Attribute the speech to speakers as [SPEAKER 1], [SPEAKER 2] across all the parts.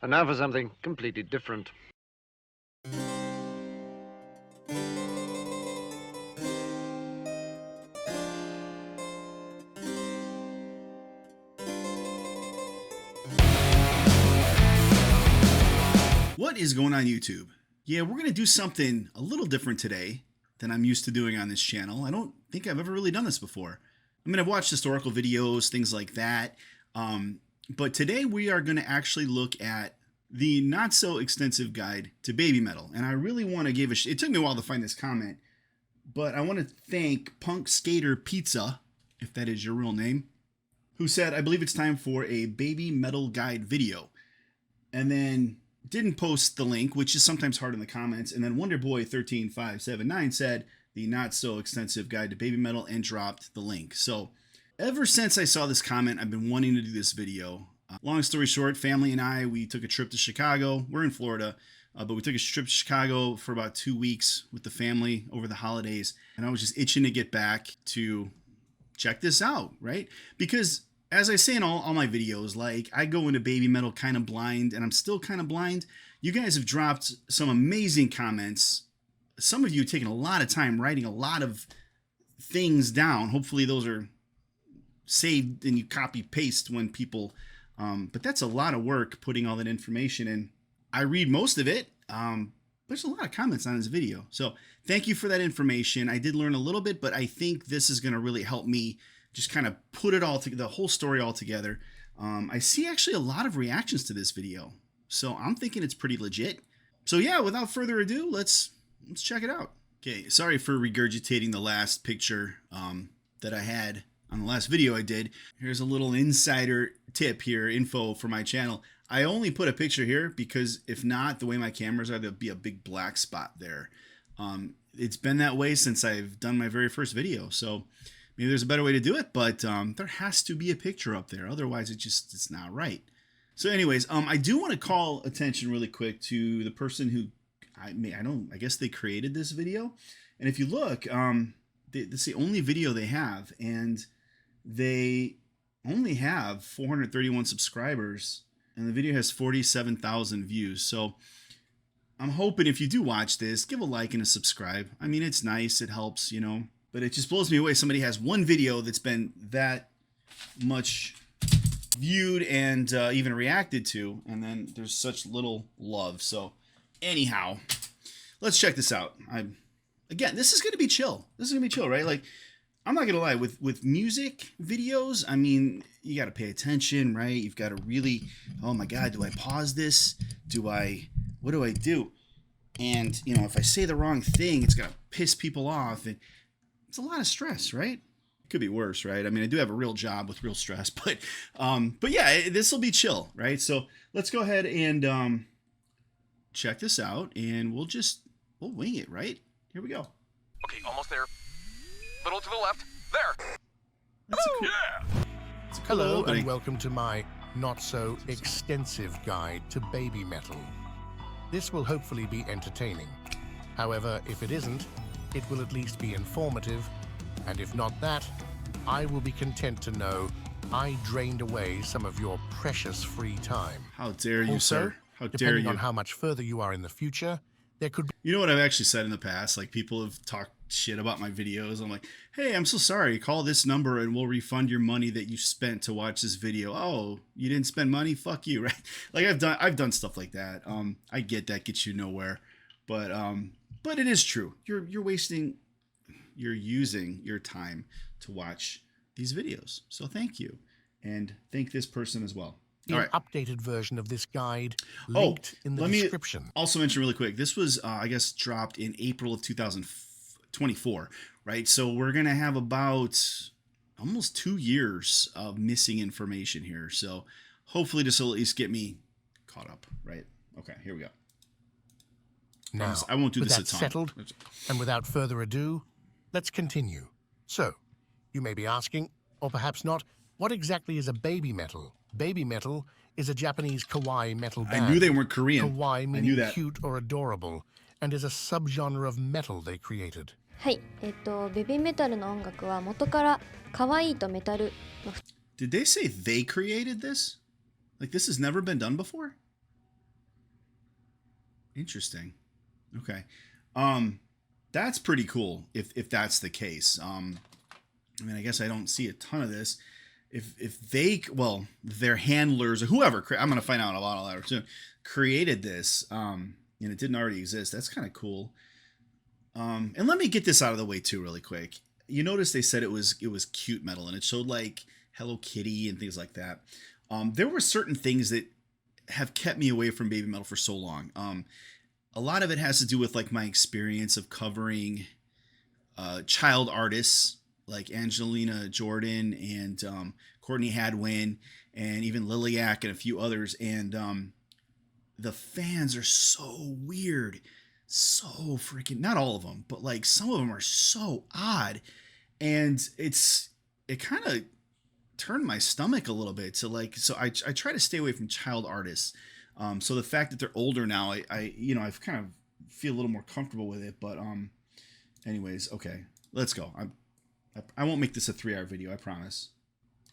[SPEAKER 1] And now for something completely different.
[SPEAKER 2] What is going on YouTube? Yeah, we're going to do something a little different today than I'm used to doing on this channel. I don't think I've ever really done this before. I mean, I've watched historical videos, things like that. But today we are going to actually look at the not so extensive guide to baby metal. And I really want to give it took me a while to find this comment, but I want to thank Punk Skater Pizza, if that is your real name, who said, I believe it's time for a baby metal guide video. And then didn't post the link, which is sometimes hard in the comments. And then Wonderboy13579 said the not so extensive guide to baby metal and dropped the link. So ever since I saw this comment, I've been wanting to do this video. Long story short, family and I, we took a trip to Chicago. We're in Florida, but we took a trip to Chicago for about 2 weeks with the family over the holidays. And I was just itching to get back to check this out, right? Because as I say in all my videos, like, I go into baby metal kind of blind, and I'm still kind of blind. You guys have dropped some amazing comments. Some of you have taken a lot of time writing a lot of things down. Hopefully those are saved and you copy paste when people, but that's a lot of work putting all that information in. I read most of it. There's a lot of comments on this video. So thank you for that information. I did learn a little bit, but I think this is going to really help me just kind of put it all together, the whole story all together. I see actually a lot of reactions to this video, so I'm thinking it's pretty legit. So yeah, without further ado, let's check it out. Okay, sorry for regurgitating the last picture that I had on the last video I did. Here's a little insider tip here, info for my channel. I only put a picture here because if not, the way my cameras are, there'll be a big black spot there. It's been that way since I've done my very first video, so maybe there's a better way to do it, but there has to be a picture up there. Otherwise, it's not right. So anyways, I do want to call attention really quick to the person who, I guess they created this video. And if you look, it's the only video they have, and they only have 431 subscribers, and the video has 47,000 views. So I'm hoping if you do watch this, give a like and a subscribe. I mean, it's nice. It helps, you know. But it just blows me away. Somebody has one video that's been that much viewed and even reacted to, and then there's such little love. So anyhow, let's check this out. Again, this is going to be chill. This is going to be chill, right? Like, I'm not going to lie. With music videos, I mean, you got to pay attention, right? You've got to really, oh my God, do I pause this? What do I do? And, you know, if I say the wrong thing, it's going to piss people off. And it's a lot of stress, right? Could be worse, right? I mean, I do have a real job with real stress, but yeah, this will be chill, right? So let's go ahead and check this out, and we'll wing it, right? Here we go.
[SPEAKER 3] Okay, almost there. Little to the left. There.
[SPEAKER 2] That's a cool,
[SPEAKER 3] Yeah.
[SPEAKER 2] it's a cool
[SPEAKER 4] Hello
[SPEAKER 2] opening.
[SPEAKER 4] and welcome to my not-so-extensive guide to baby metal. This will hopefully be entertaining. However, if it isn't, it will at least be informative, and if not that, I will be content to know I drained away some of your precious free time.
[SPEAKER 2] How dare you,
[SPEAKER 4] Also,
[SPEAKER 2] sir? How dare
[SPEAKER 4] depending
[SPEAKER 2] you?
[SPEAKER 4] on how much further you are in the future, there could be
[SPEAKER 2] You know what I've actually said in the past? Like, people have talked shit about my videos. I'm like, hey, I'm so sorry. Call this number and we'll refund your money that you spent to watch this video. Oh, you didn't spend money? Fuck you, right? Like, I've done stuff like that. I get that gets you nowhere, but it is true. You're using your time to watch these videos. So thank you, and thank this person as well. All
[SPEAKER 4] an
[SPEAKER 2] right.
[SPEAKER 4] updated version of this guide linked in the
[SPEAKER 2] let me
[SPEAKER 4] description.
[SPEAKER 2] also mention really quick. This was, I guess, dropped in April of 2024, right? So we're gonna have about almost 2 years of missing information here. So hopefully this will at least get me caught up, right? Okay, here we go.
[SPEAKER 4] Now,
[SPEAKER 2] Promise, I won't do
[SPEAKER 4] with
[SPEAKER 2] this
[SPEAKER 4] that
[SPEAKER 2] a ton.
[SPEAKER 4] settled, and without further ado, let's continue. So, you may be asking, or perhaps not, what exactly is a baby metal? Baby metal is a Japanese kawaii metal band.
[SPEAKER 2] I knew they weren't Korean.
[SPEAKER 4] Kawaii
[SPEAKER 2] I
[SPEAKER 4] meaning
[SPEAKER 2] knew that.
[SPEAKER 4] cute or adorable, and is a subgenre of metal they created.
[SPEAKER 5] はい、ベビーメタルの音楽は元から可愛いとメタルの
[SPEAKER 2] Did they say they created this? Like, this has never been done before? Interesting. Okay. That's pretty cool if that's the case. I mean, I guess I don't see a ton of this. If they, well, their handlers or whoever, I'm gonna find out a lot later too, created this, and it didn't already exist. That's kind of cool. And let me get this out of the way too, really quick. You notice they said it was cute metal, and it showed like Hello Kitty and things like that. There were certain things that have kept me away from baby metal for so long. A lot of it has to do with like my experience of covering child artists like Angelina Jordan and Courtney Hadwin and even Liliac and a few others. And the fans are so weird. So freaking, not all of them, but like some of them are so odd. And it kind of turned my stomach a little bit. So like, so I try to stay away from child artists. So the fact that they're older now, I've kind of feel a little more comfortable with it. But anyways, okay, let's go. I won't make this a 3-hour video, I promise.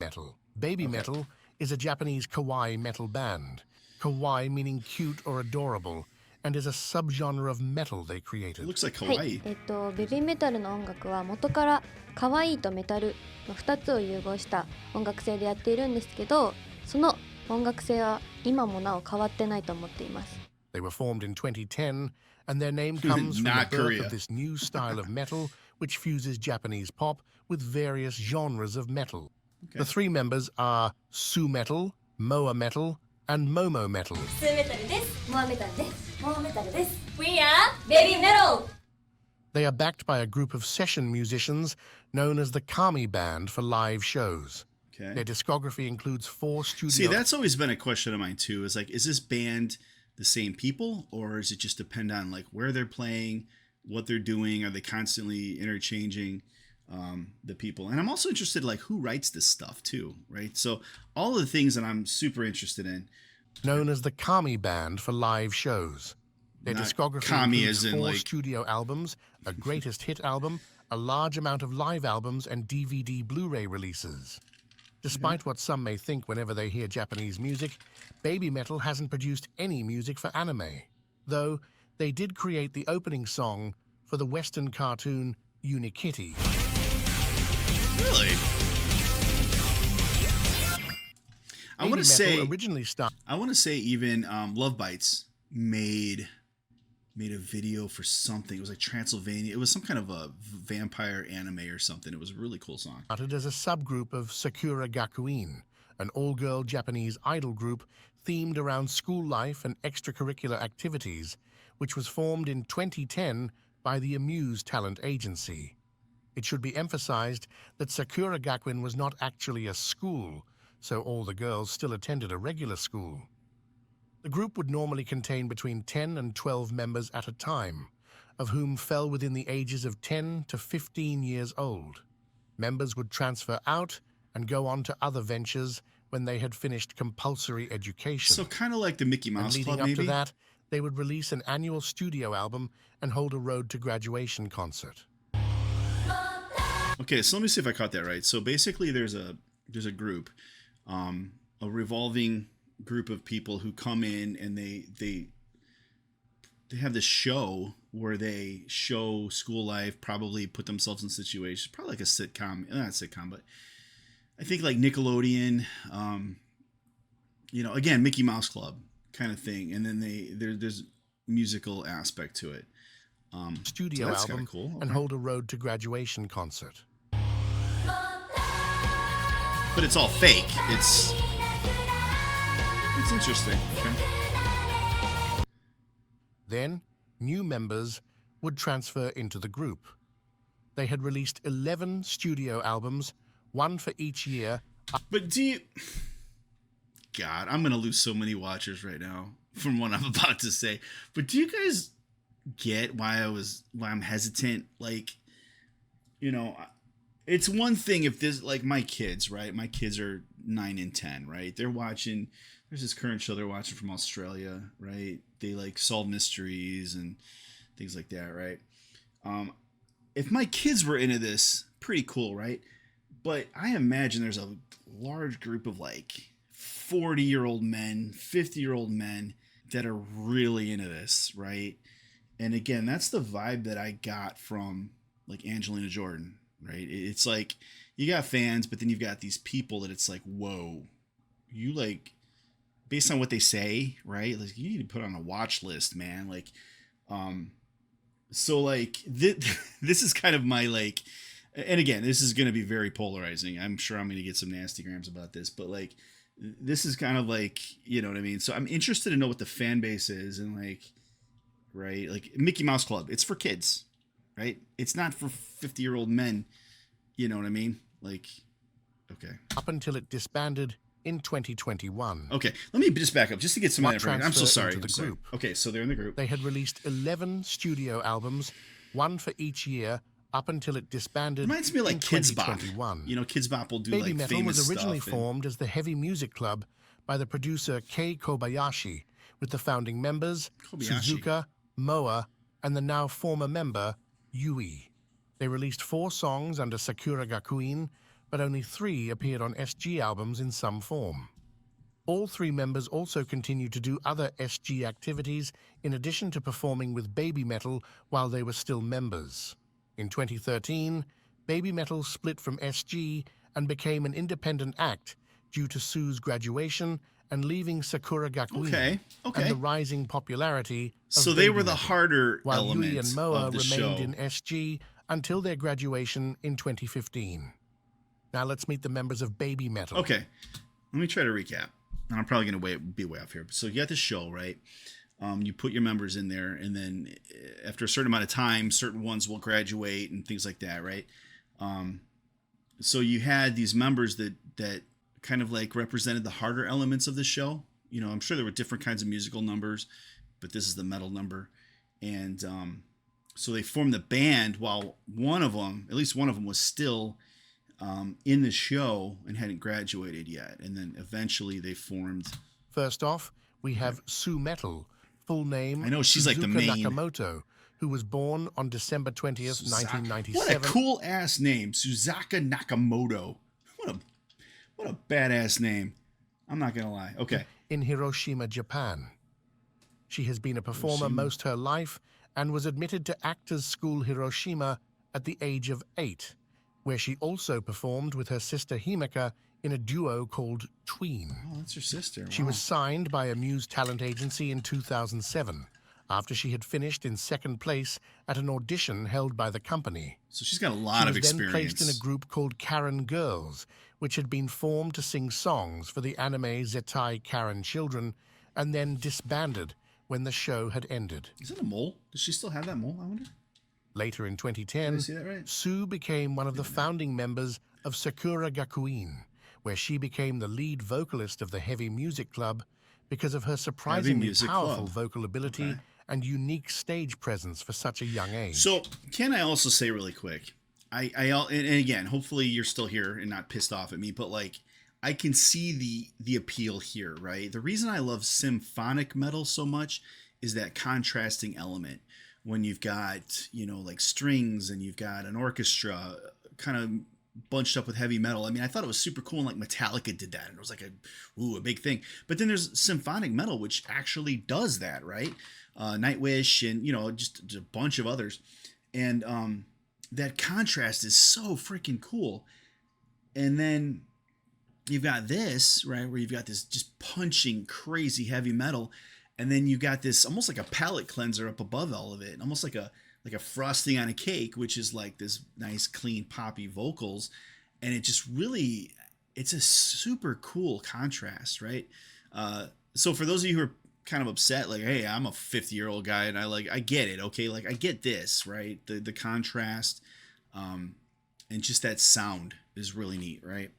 [SPEAKER 4] Metal. Baby Metal is a Japanese kawaii metal band. Kawaii meaning cute or adorable, and is a subgenre of metal they
[SPEAKER 2] It
[SPEAKER 4] created.
[SPEAKER 2] looks like
[SPEAKER 5] はい、
[SPEAKER 2] kawaii.
[SPEAKER 5] ベビーメタルの音楽は元から可愛いとメタルの2つを融合した音楽性でやっているんですけど、その音楽性は今もなお変わってないと思っています。
[SPEAKER 4] They were formed in 2010, and their name comes from the
[SPEAKER 2] Not
[SPEAKER 4] birth
[SPEAKER 2] Korea.
[SPEAKER 4] of this new style of metal, which fuses Japanese pop with various genres of metal.
[SPEAKER 2] Okay.
[SPEAKER 4] The 3 members are Su Metal, Moa Metal, and Momo Metal.
[SPEAKER 6] スーメタルです。モアメタルです。モアメタルです。We are BABYMETAL!
[SPEAKER 4] They are backed by a group of session musicians known as the Kami Band for live shows. Their
[SPEAKER 2] Okay.
[SPEAKER 4] discography includes 4 studio...
[SPEAKER 2] See, that's always been a question of mine too. Is like, is this band the same people, or does it just depend on like where they're playing, what they're doing? Are they constantly interchanging the people? And I'm also interested like who writes this stuff too, right? So all of the things that I'm super interested in.
[SPEAKER 4] known as the Kami Band for live shows. Their
[SPEAKER 2] Not
[SPEAKER 4] discography
[SPEAKER 2] Kami
[SPEAKER 4] includes
[SPEAKER 2] as in,
[SPEAKER 4] 4
[SPEAKER 2] like-
[SPEAKER 4] studio albums, a greatest hit album, a large amount of live albums, and DVD Blu-ray releases. Despite what some may think whenever they hear Japanese music, Baby Metal hasn't produced any music for anime, though they did create the opening song for the Western cartoon Unikitty.
[SPEAKER 2] Really? I
[SPEAKER 4] Baby
[SPEAKER 2] want to
[SPEAKER 4] Metal
[SPEAKER 2] say
[SPEAKER 4] originally started
[SPEAKER 2] even Love Bites made a video for something. It was like Transylvania. It was some kind of a vampire anime or something. It was a really cool song.
[SPEAKER 4] as a subgroup of Sakura Gakuin, an all-girl Japanese idol group themed around school life and extracurricular activities, which was formed in 2010 by the Amuse Talent Agency. It should be emphasized that Sakura Gakuin was not actually a school, so all the girls still attended a regular school. The group would normally contain between 10 and 12 members at a time, of whom fell within the ages of 10 to 15 years old. Members would transfer out and go on to other ventures when they had finished compulsory education.
[SPEAKER 2] So kind of like the Mickey
[SPEAKER 4] And
[SPEAKER 2] Mouse
[SPEAKER 4] leading
[SPEAKER 2] Club,
[SPEAKER 4] up
[SPEAKER 2] maybe?
[SPEAKER 4] to that, they would release an annual studio album and hold a road to graduation concert.
[SPEAKER 2] Okay, so let me see if I caught that right. So basically, there's a group, a revolving group of people who come in and they have this show where they show school life, probably put themselves in situations, probably like a sitcom, not a sitcom, but I think like Nickelodeon, again, Mickey Mouse Club kind of thing, and then there's musical aspect to it.
[SPEAKER 4] Studio
[SPEAKER 2] So that's kinda
[SPEAKER 4] album
[SPEAKER 2] cool.
[SPEAKER 4] and
[SPEAKER 2] Okay.
[SPEAKER 4] hold a road to graduation concert.
[SPEAKER 2] But it's all fake. It's interesting. Okay.
[SPEAKER 4] Then, new members would transfer into the group. They had released 11 studio albums, one for each year.
[SPEAKER 2] But do you... God, I'm going to lose so many watchers right now from what I'm about to say. But do you guys get why I'm hesitant? Like, it's one thing if this, like my kids, right? My kids are 9 and 10, right? They're watching, there's this current show they're watching from Australia, right? They like solve mysteries and things like that, right? If my kids were into this, pretty cool, right? But I imagine there's a large group of like 40-year-old men, 50-year-old men that are really into this, right? And again, that's the vibe that I got from like Angelina Jordan, right? It's like you got fans, but then you've got these people that it's like, whoa, you like, based on what they say, right? Like you need to put on a watch list, man. Like, so like this is kind of my like, and again, this is going to be very polarizing. I'm sure I'm going to get some nasty grams about this, but like, this is kind of like, you know what I mean? So I'm interested to know what the fan base is and like, right? Like Mickey Mouse Club, it's for kids, right? It's not for 50-year-old men. You know what I mean? Like, okay.
[SPEAKER 4] Up until it disbanded in 2021.
[SPEAKER 2] Okay, let me just back up just to get some of that information. I'm so
[SPEAKER 4] Transfer
[SPEAKER 2] sorry.
[SPEAKER 4] into the
[SPEAKER 2] I'm sorry.
[SPEAKER 4] group.
[SPEAKER 2] Okay, so they're in the group.
[SPEAKER 4] They had released 11 studio albums, one for each year, up until it disbanded.
[SPEAKER 2] Reminds me of like
[SPEAKER 4] in
[SPEAKER 2] Kids Bop.
[SPEAKER 4] 2021.
[SPEAKER 2] You know, Kids Bop will do
[SPEAKER 4] Baby
[SPEAKER 2] like
[SPEAKER 4] Metal
[SPEAKER 2] famous
[SPEAKER 4] was originally
[SPEAKER 2] stuff. and-
[SPEAKER 4] formed as the Heavy Music Club by the producer Kei Kobayashi, with the founding members
[SPEAKER 2] Kobayashi.
[SPEAKER 4] Suzuka, Moa, and the now former member Yui. They released 4 songs under Sakura Gakuin, but only 3 appeared on SG albums in some form. All 3 members also continued to do other SG activities in addition to performing with Baby Metal while they were still members. In 2013, Baby Metal split from SG and became an independent act due to Sue's graduation and leaving Sakura Gakuin
[SPEAKER 2] Okay, okay.
[SPEAKER 4] and the rising popularity of
[SPEAKER 2] So they
[SPEAKER 4] Baby
[SPEAKER 2] were the
[SPEAKER 4] Metal,
[SPEAKER 2] harder
[SPEAKER 4] while Yui
[SPEAKER 2] element
[SPEAKER 4] and Moa
[SPEAKER 2] of the
[SPEAKER 4] remained
[SPEAKER 2] show.
[SPEAKER 4] in SG until their graduation in 2015. Now let's meet the members of Baby Metal.
[SPEAKER 2] Okay, let me try to recap. And I'm probably going to be way off here. So you got this show, right? You put your members in there, and then after a certain amount of time, certain ones will graduate and things like that, right? So you had these members that kind of like represented the harder elements of the show. You know, I'm sure there were different kinds of musical numbers, but this is the metal number. And so they formed the band while one of them, at least one of them, was still in the show and hadn't graduated yet. And then eventually they formed.
[SPEAKER 4] First off, we have Sue Metal, full name
[SPEAKER 2] I know, she's like the
[SPEAKER 4] Suzuka
[SPEAKER 2] main-
[SPEAKER 4] Nakamoto, who was born on December 20th,
[SPEAKER 2] What a
[SPEAKER 4] 1997.
[SPEAKER 2] cool ass name, Suzaka Nakamoto. What a badass name. I'm not gonna lie. Okay.
[SPEAKER 4] In Hiroshima, Japan. She has been a performer most her life and was admitted to Actors School Hiroshima at the age of 8, where she also performed with her sister Himeka in a duo called Tween.
[SPEAKER 2] Oh, that's her sister.
[SPEAKER 4] She was signed by a Muse talent agency in 2007 after she had finished in second place at an audition held by the company.
[SPEAKER 2] So she's got a
[SPEAKER 4] She
[SPEAKER 2] lot of
[SPEAKER 4] was then
[SPEAKER 2] experience.
[SPEAKER 4] placed in a group called Karen Girls, which had been formed to sing songs for the anime Zettai Karen Children, and then disbanded when the show had ended.
[SPEAKER 2] Is that a mole? Does she still have that mole, I wonder?
[SPEAKER 4] Later in
[SPEAKER 2] Did
[SPEAKER 4] 2010,
[SPEAKER 2] I see that right?
[SPEAKER 4] Sue became one of the founding members of Sakura Gakuin, where she became the lead vocalist of the Heavy Music Club because of her surprisingly
[SPEAKER 2] Music
[SPEAKER 4] powerful
[SPEAKER 2] Club.
[SPEAKER 4] vocal ability
[SPEAKER 2] Okay.
[SPEAKER 4] and unique stage presence for such a young age.
[SPEAKER 2] So can I also say really quick, and again, hopefully you're still here and not pissed off at me, but like I can see the appeal here, right? The reason I love symphonic metal so much is that contrasting element when you've got, you know, like strings and you've got an orchestra kind of bunched up with heavy metal. I mean, I thought it was super cool, and like Metallica did that, and it was like a big thing. But then there's symphonic metal, which actually does that, right? Nightwish and, you know, just a bunch of others. And that contrast is so freaking cool. And then you've got this, right, where you've got this just punching crazy heavy metal, and then you got this almost like a palate cleanser up above all of it, almost like a frosting on a cake, which is like this nice clean poppy vocals, and it just really, it's a super cool contrast, right? So for those of you who are kind of upset, like, hey, I'm a 50-year-old guy and I get it, okay, like I get this, right? The contrast, and just that sound is really neat, right?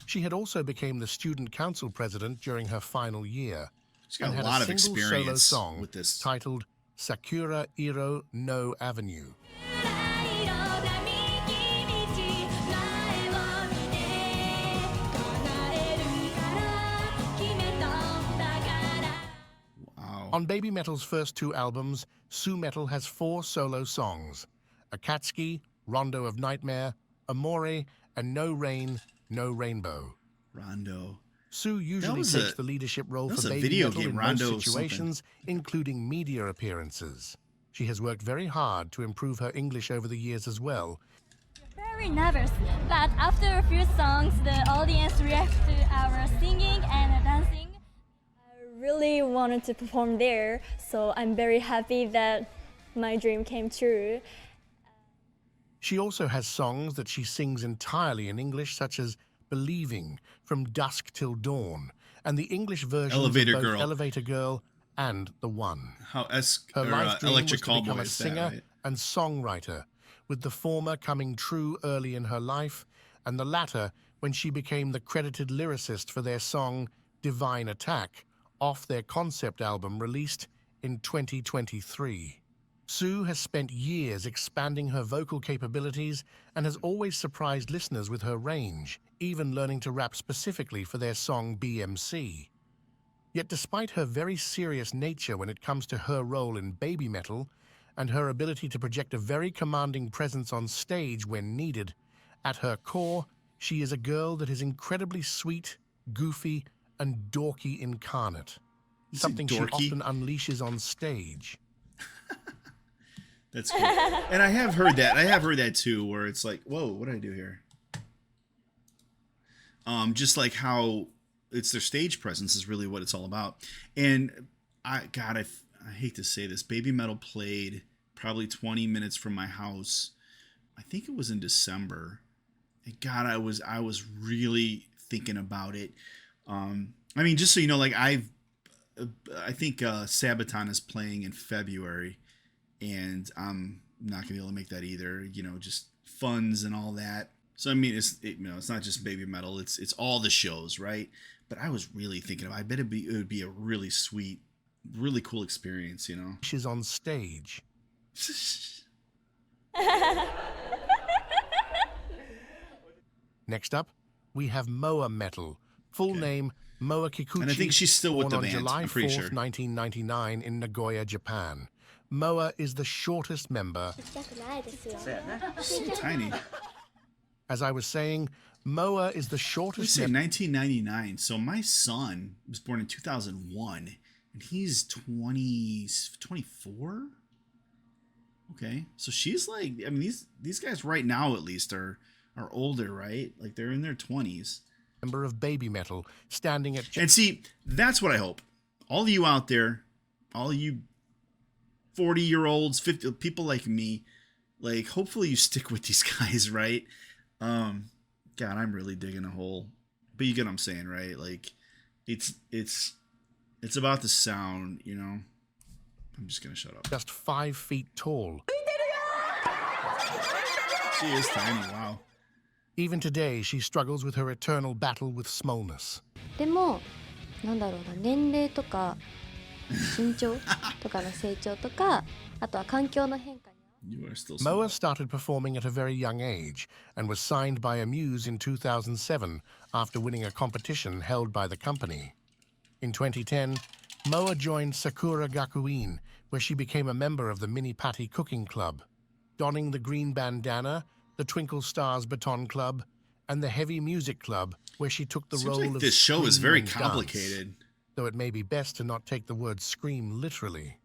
[SPEAKER 4] She had also become the student council president during her final year.
[SPEAKER 2] She's got
[SPEAKER 4] and
[SPEAKER 2] a
[SPEAKER 4] had
[SPEAKER 2] lot of
[SPEAKER 4] single solo
[SPEAKER 2] experience
[SPEAKER 4] song
[SPEAKER 2] with this.
[SPEAKER 4] titled Sakura Iro no Avenue.
[SPEAKER 2] Wow.
[SPEAKER 4] On Baby Metal's first 2 albums, Sue Metal has 4 solo songs: Akatsuki, Rondo of Nightmare, Amore, and No Rain, No Rainbow.
[SPEAKER 2] Rondo.
[SPEAKER 4] Sue usually
[SPEAKER 2] was
[SPEAKER 4] takes
[SPEAKER 2] a-
[SPEAKER 4] the leadership role
[SPEAKER 2] that was
[SPEAKER 4] for
[SPEAKER 2] a
[SPEAKER 4] Baby
[SPEAKER 2] video
[SPEAKER 4] Metal
[SPEAKER 2] game,
[SPEAKER 4] in
[SPEAKER 2] Rondo
[SPEAKER 4] most situations, including media appearances. She has worked very hard to improve her English over the years as well.
[SPEAKER 7] Very nervous, but after a few songs, the audience reacted to our singing and dancing. I really wanted to perform there, so I'm very happy that my dream came true.
[SPEAKER 4] She also has songs that she sings entirely in English, such as Believing, From Dusk Till Dawn, and the English versions
[SPEAKER 2] Elevator
[SPEAKER 4] of both
[SPEAKER 2] Girl.
[SPEAKER 4] Elevator Girl and The One.
[SPEAKER 2] How
[SPEAKER 4] Her life dream was
[SPEAKER 2] Electric
[SPEAKER 4] to become
[SPEAKER 2] Callboy
[SPEAKER 4] a
[SPEAKER 2] is that,
[SPEAKER 4] singer
[SPEAKER 2] right?
[SPEAKER 4] and songwriter, with the former coming true early in her life, and the latter when she became the credited lyricist for their song Divine Attack, off their concept album released in 2023. Sue has spent years expanding her vocal capabilities and has always surprised listeners with her range, even learning to rap specifically for their song BMC. Yet despite her very serious nature when it comes to her role in Baby Metal, and her ability to project a very commanding presence on stage when needed, at her core, she is a girl that is incredibly sweet, goofy, and dorky incarnate.
[SPEAKER 2] You say
[SPEAKER 4] Something she
[SPEAKER 2] dorky?
[SPEAKER 4] often unleashes on stage.
[SPEAKER 2] That's cool. And I have heard that. I have heard that too, where it's like, whoa, what did I do here? Just like how it's their stage presence is really what it's all about. And I hate to say this, Baby Metal played probably 20 minutes from my house. I think it was in December. And God, I was really thinking about it. I mean, just so you know, like I think Sabaton is playing in February, and I'm not gonna be able to make that either. You know, just funds and all that. So I mean, it's not just Baby Metal. It's all the shows, right? But I was really thinking about. I bet it would be a really sweet, really cool experience. You know.
[SPEAKER 4] She's on stage. Next up, we have Moa Metal, full name Moa Kikuchi,
[SPEAKER 2] And I think she's still with
[SPEAKER 4] born
[SPEAKER 2] the
[SPEAKER 4] on
[SPEAKER 2] band,
[SPEAKER 4] July
[SPEAKER 2] I'm pretty
[SPEAKER 4] 4th,
[SPEAKER 2] sure.
[SPEAKER 4] 1999 in Nagoya, Japan. Moa is the shortest member.
[SPEAKER 2] So tiny.
[SPEAKER 4] As I was saying, Moa is the
[SPEAKER 2] We
[SPEAKER 4] shortest
[SPEAKER 2] say
[SPEAKER 4] member.
[SPEAKER 2] 1999. So my son was born in 2001, and he's 24. Okay, so she's like, I mean, these guys right now at least are older, right? Like they're in their 20s.
[SPEAKER 4] Member of Baby Metal, standing at
[SPEAKER 2] And see, that's what I hope. All of you out there, all you 40-year-olds, 50 people like me, like hopefully you stick with these guys, right? God, I'm really digging a hole. But you get what I'm saying, right? Like it's about the sound, you know. I'm just gonna shut up.
[SPEAKER 4] just 5 feet tall.
[SPEAKER 2] She is tiny, wow.
[SPEAKER 4] Even today, she struggles with her eternal battle with smallness.
[SPEAKER 5] でもなんだろうな、年齢とか身長とかの成長とか、あとは環境の変化に
[SPEAKER 2] You are still small.
[SPEAKER 4] Moa started performing at a very young age and was signed by Amuse in 2007 after winning a competition held by the company. In 2010, Moa joined Sakura Gakuin, where she became a member of the Mini Patty Cooking Club, donning the green bandana, the Twinkle Stars Baton Club, and the Heavy Music Club, where she took the
[SPEAKER 2] Seems
[SPEAKER 4] role
[SPEAKER 2] like
[SPEAKER 4] of
[SPEAKER 2] this show is
[SPEAKER 4] scream
[SPEAKER 2] very
[SPEAKER 4] and dance,
[SPEAKER 2] complicated.
[SPEAKER 4] though it may be best to not take the word scream literally.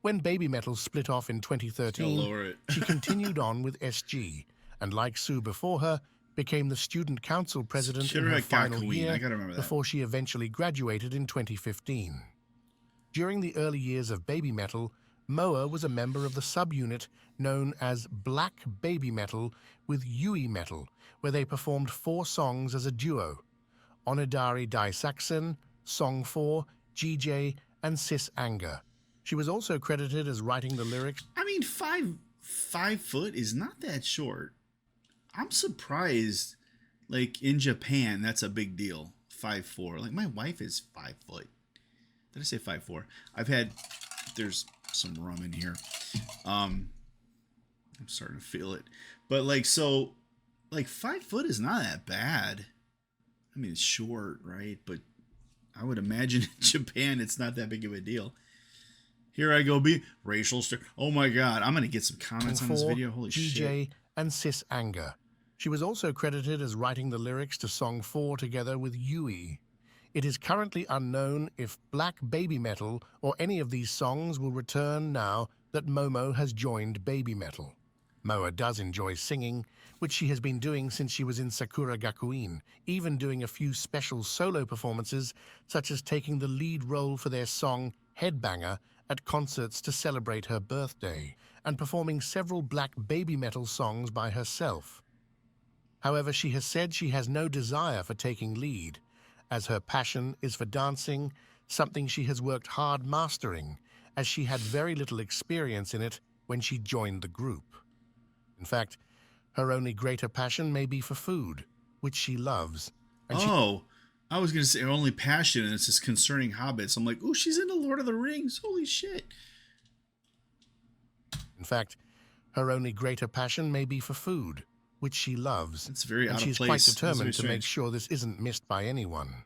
[SPEAKER 4] When Baby Metal split off in
[SPEAKER 2] I'll
[SPEAKER 4] 2013,
[SPEAKER 2] lower it.
[SPEAKER 4] she continued on with SG, and like Sue before her, became the student council president in her
[SPEAKER 2] Sakura
[SPEAKER 4] final
[SPEAKER 2] Gakuin,
[SPEAKER 4] year
[SPEAKER 2] I gotta remember that.
[SPEAKER 4] before she eventually graduated in 2015. During the early years of Baby Metal, Moa was a member of the subunit known as Black Baby Metal with Yui Metal, where they performed 4 songs as a duo: Onidari Daisakusen, Song 4, GJ, and Sis Anger. She was also credited as writing the lyrics.
[SPEAKER 2] I mean, five foot is not that short. I'm surprised. Like in Japan, that's a big deal. 5'4". Like my wife is 5 foot. Did I say 5'4"? There's some rum in here. I'm starting to feel it. But like, so, like 5 foot is not that bad. I mean, it's short, right? But I would imagine in Japan, it's not that big of a deal. Here I go, be racial. Oh my God, I'm gonna get some comments on this
[SPEAKER 4] for
[SPEAKER 2] video. Holy
[SPEAKER 4] GJ
[SPEAKER 2] shit!
[SPEAKER 4] and Sis Anger. She was also credited as writing the lyrics to Song 4 together with Yui. It is currently unknown if Black Baby Metal or any of these songs will return now that Momo has joined Baby Metal. Moa does enjoy singing, which she has been doing since she was in Sakura Gakuin, even doing a few special solo performances, such as taking the lead role for their song Headbanger at concerts to celebrate her birthday, and performing several Black Baby Metal songs by herself. However, she has said she has no desire for taking lead, as her passion is for dancing, something she has worked hard mastering, as she had very little experience in it when she joined the group. In fact, her only greater passion may be for food, which she loves. And
[SPEAKER 2] I was going to say her only passion, and it's this concerning hobbits. I'm like, ooh, she's into Lord of the Rings. Holy shit.
[SPEAKER 4] In fact, her only greater passion may be for food, which she loves.
[SPEAKER 2] It's very out of
[SPEAKER 4] she's
[SPEAKER 2] place.
[SPEAKER 4] quite determined
[SPEAKER 2] That's
[SPEAKER 4] to
[SPEAKER 2] very
[SPEAKER 4] make
[SPEAKER 2] strange.
[SPEAKER 4] sure this isn't missed by anyone.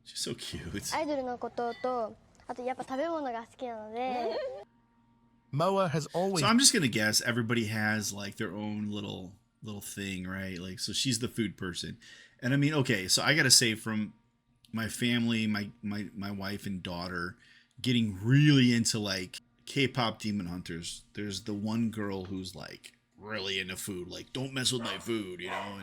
[SPEAKER 2] She's so cute.
[SPEAKER 5] アイドルのことと、あとやっぱ食べ物が好きなので。
[SPEAKER 4] Moa has always
[SPEAKER 2] So I'm just gonna guess everybody has like their own little thing, right? Like, so she's the food person, and I mean, okay, so I gotta say, from my family, my wife and daughter, getting really into like K-pop Demon Hunters. There's the one girl who's like really into food, like don't mess with my food, you know.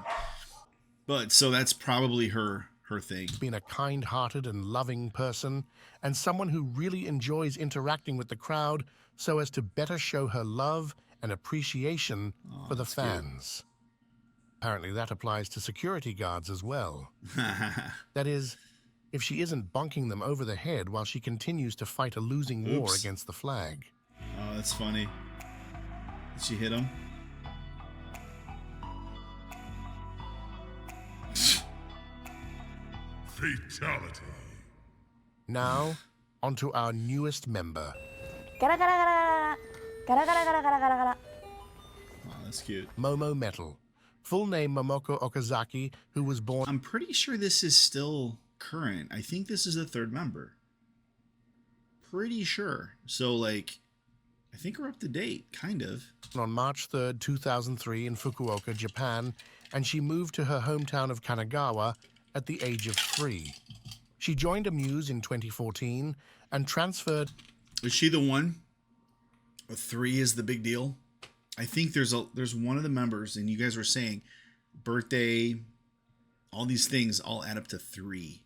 [SPEAKER 2] But so that's probably her thing.
[SPEAKER 4] been a kind-hearted and loving person, and someone who really enjoys interacting with the crowd so as to better show her love and appreciation for the
[SPEAKER 2] that's cute.
[SPEAKER 4] fans. Apparently that applies to security guards as well. That is, if she isn't bonking them over the head while she continues to fight a losing war
[SPEAKER 2] Oops.
[SPEAKER 4] against the flag.
[SPEAKER 2] Oh, that's funny. Did she hit him?
[SPEAKER 8] Fatality.
[SPEAKER 4] Now, onto our newest member.
[SPEAKER 7] ガラガラガラガラガラガラガラガラガラガラ
[SPEAKER 2] Oh, that's cute.
[SPEAKER 4] Momo Metal. Full name Momoko Okazaki, who was born
[SPEAKER 2] I'm pretty sure this is still current. I think this is the third member. Pretty sure. So, like, I think we're up to date, kind of.
[SPEAKER 4] on March 3rd, 2003 in Fukuoka, Japan, and she moved to her hometown of Kanagawa at the age of 3. She joined Amuse in 2014 and transferred
[SPEAKER 2] Is she the one? Or 3 is the big deal? I think there's one of the members, and you guys were saying birthday, all these things all add up to 3.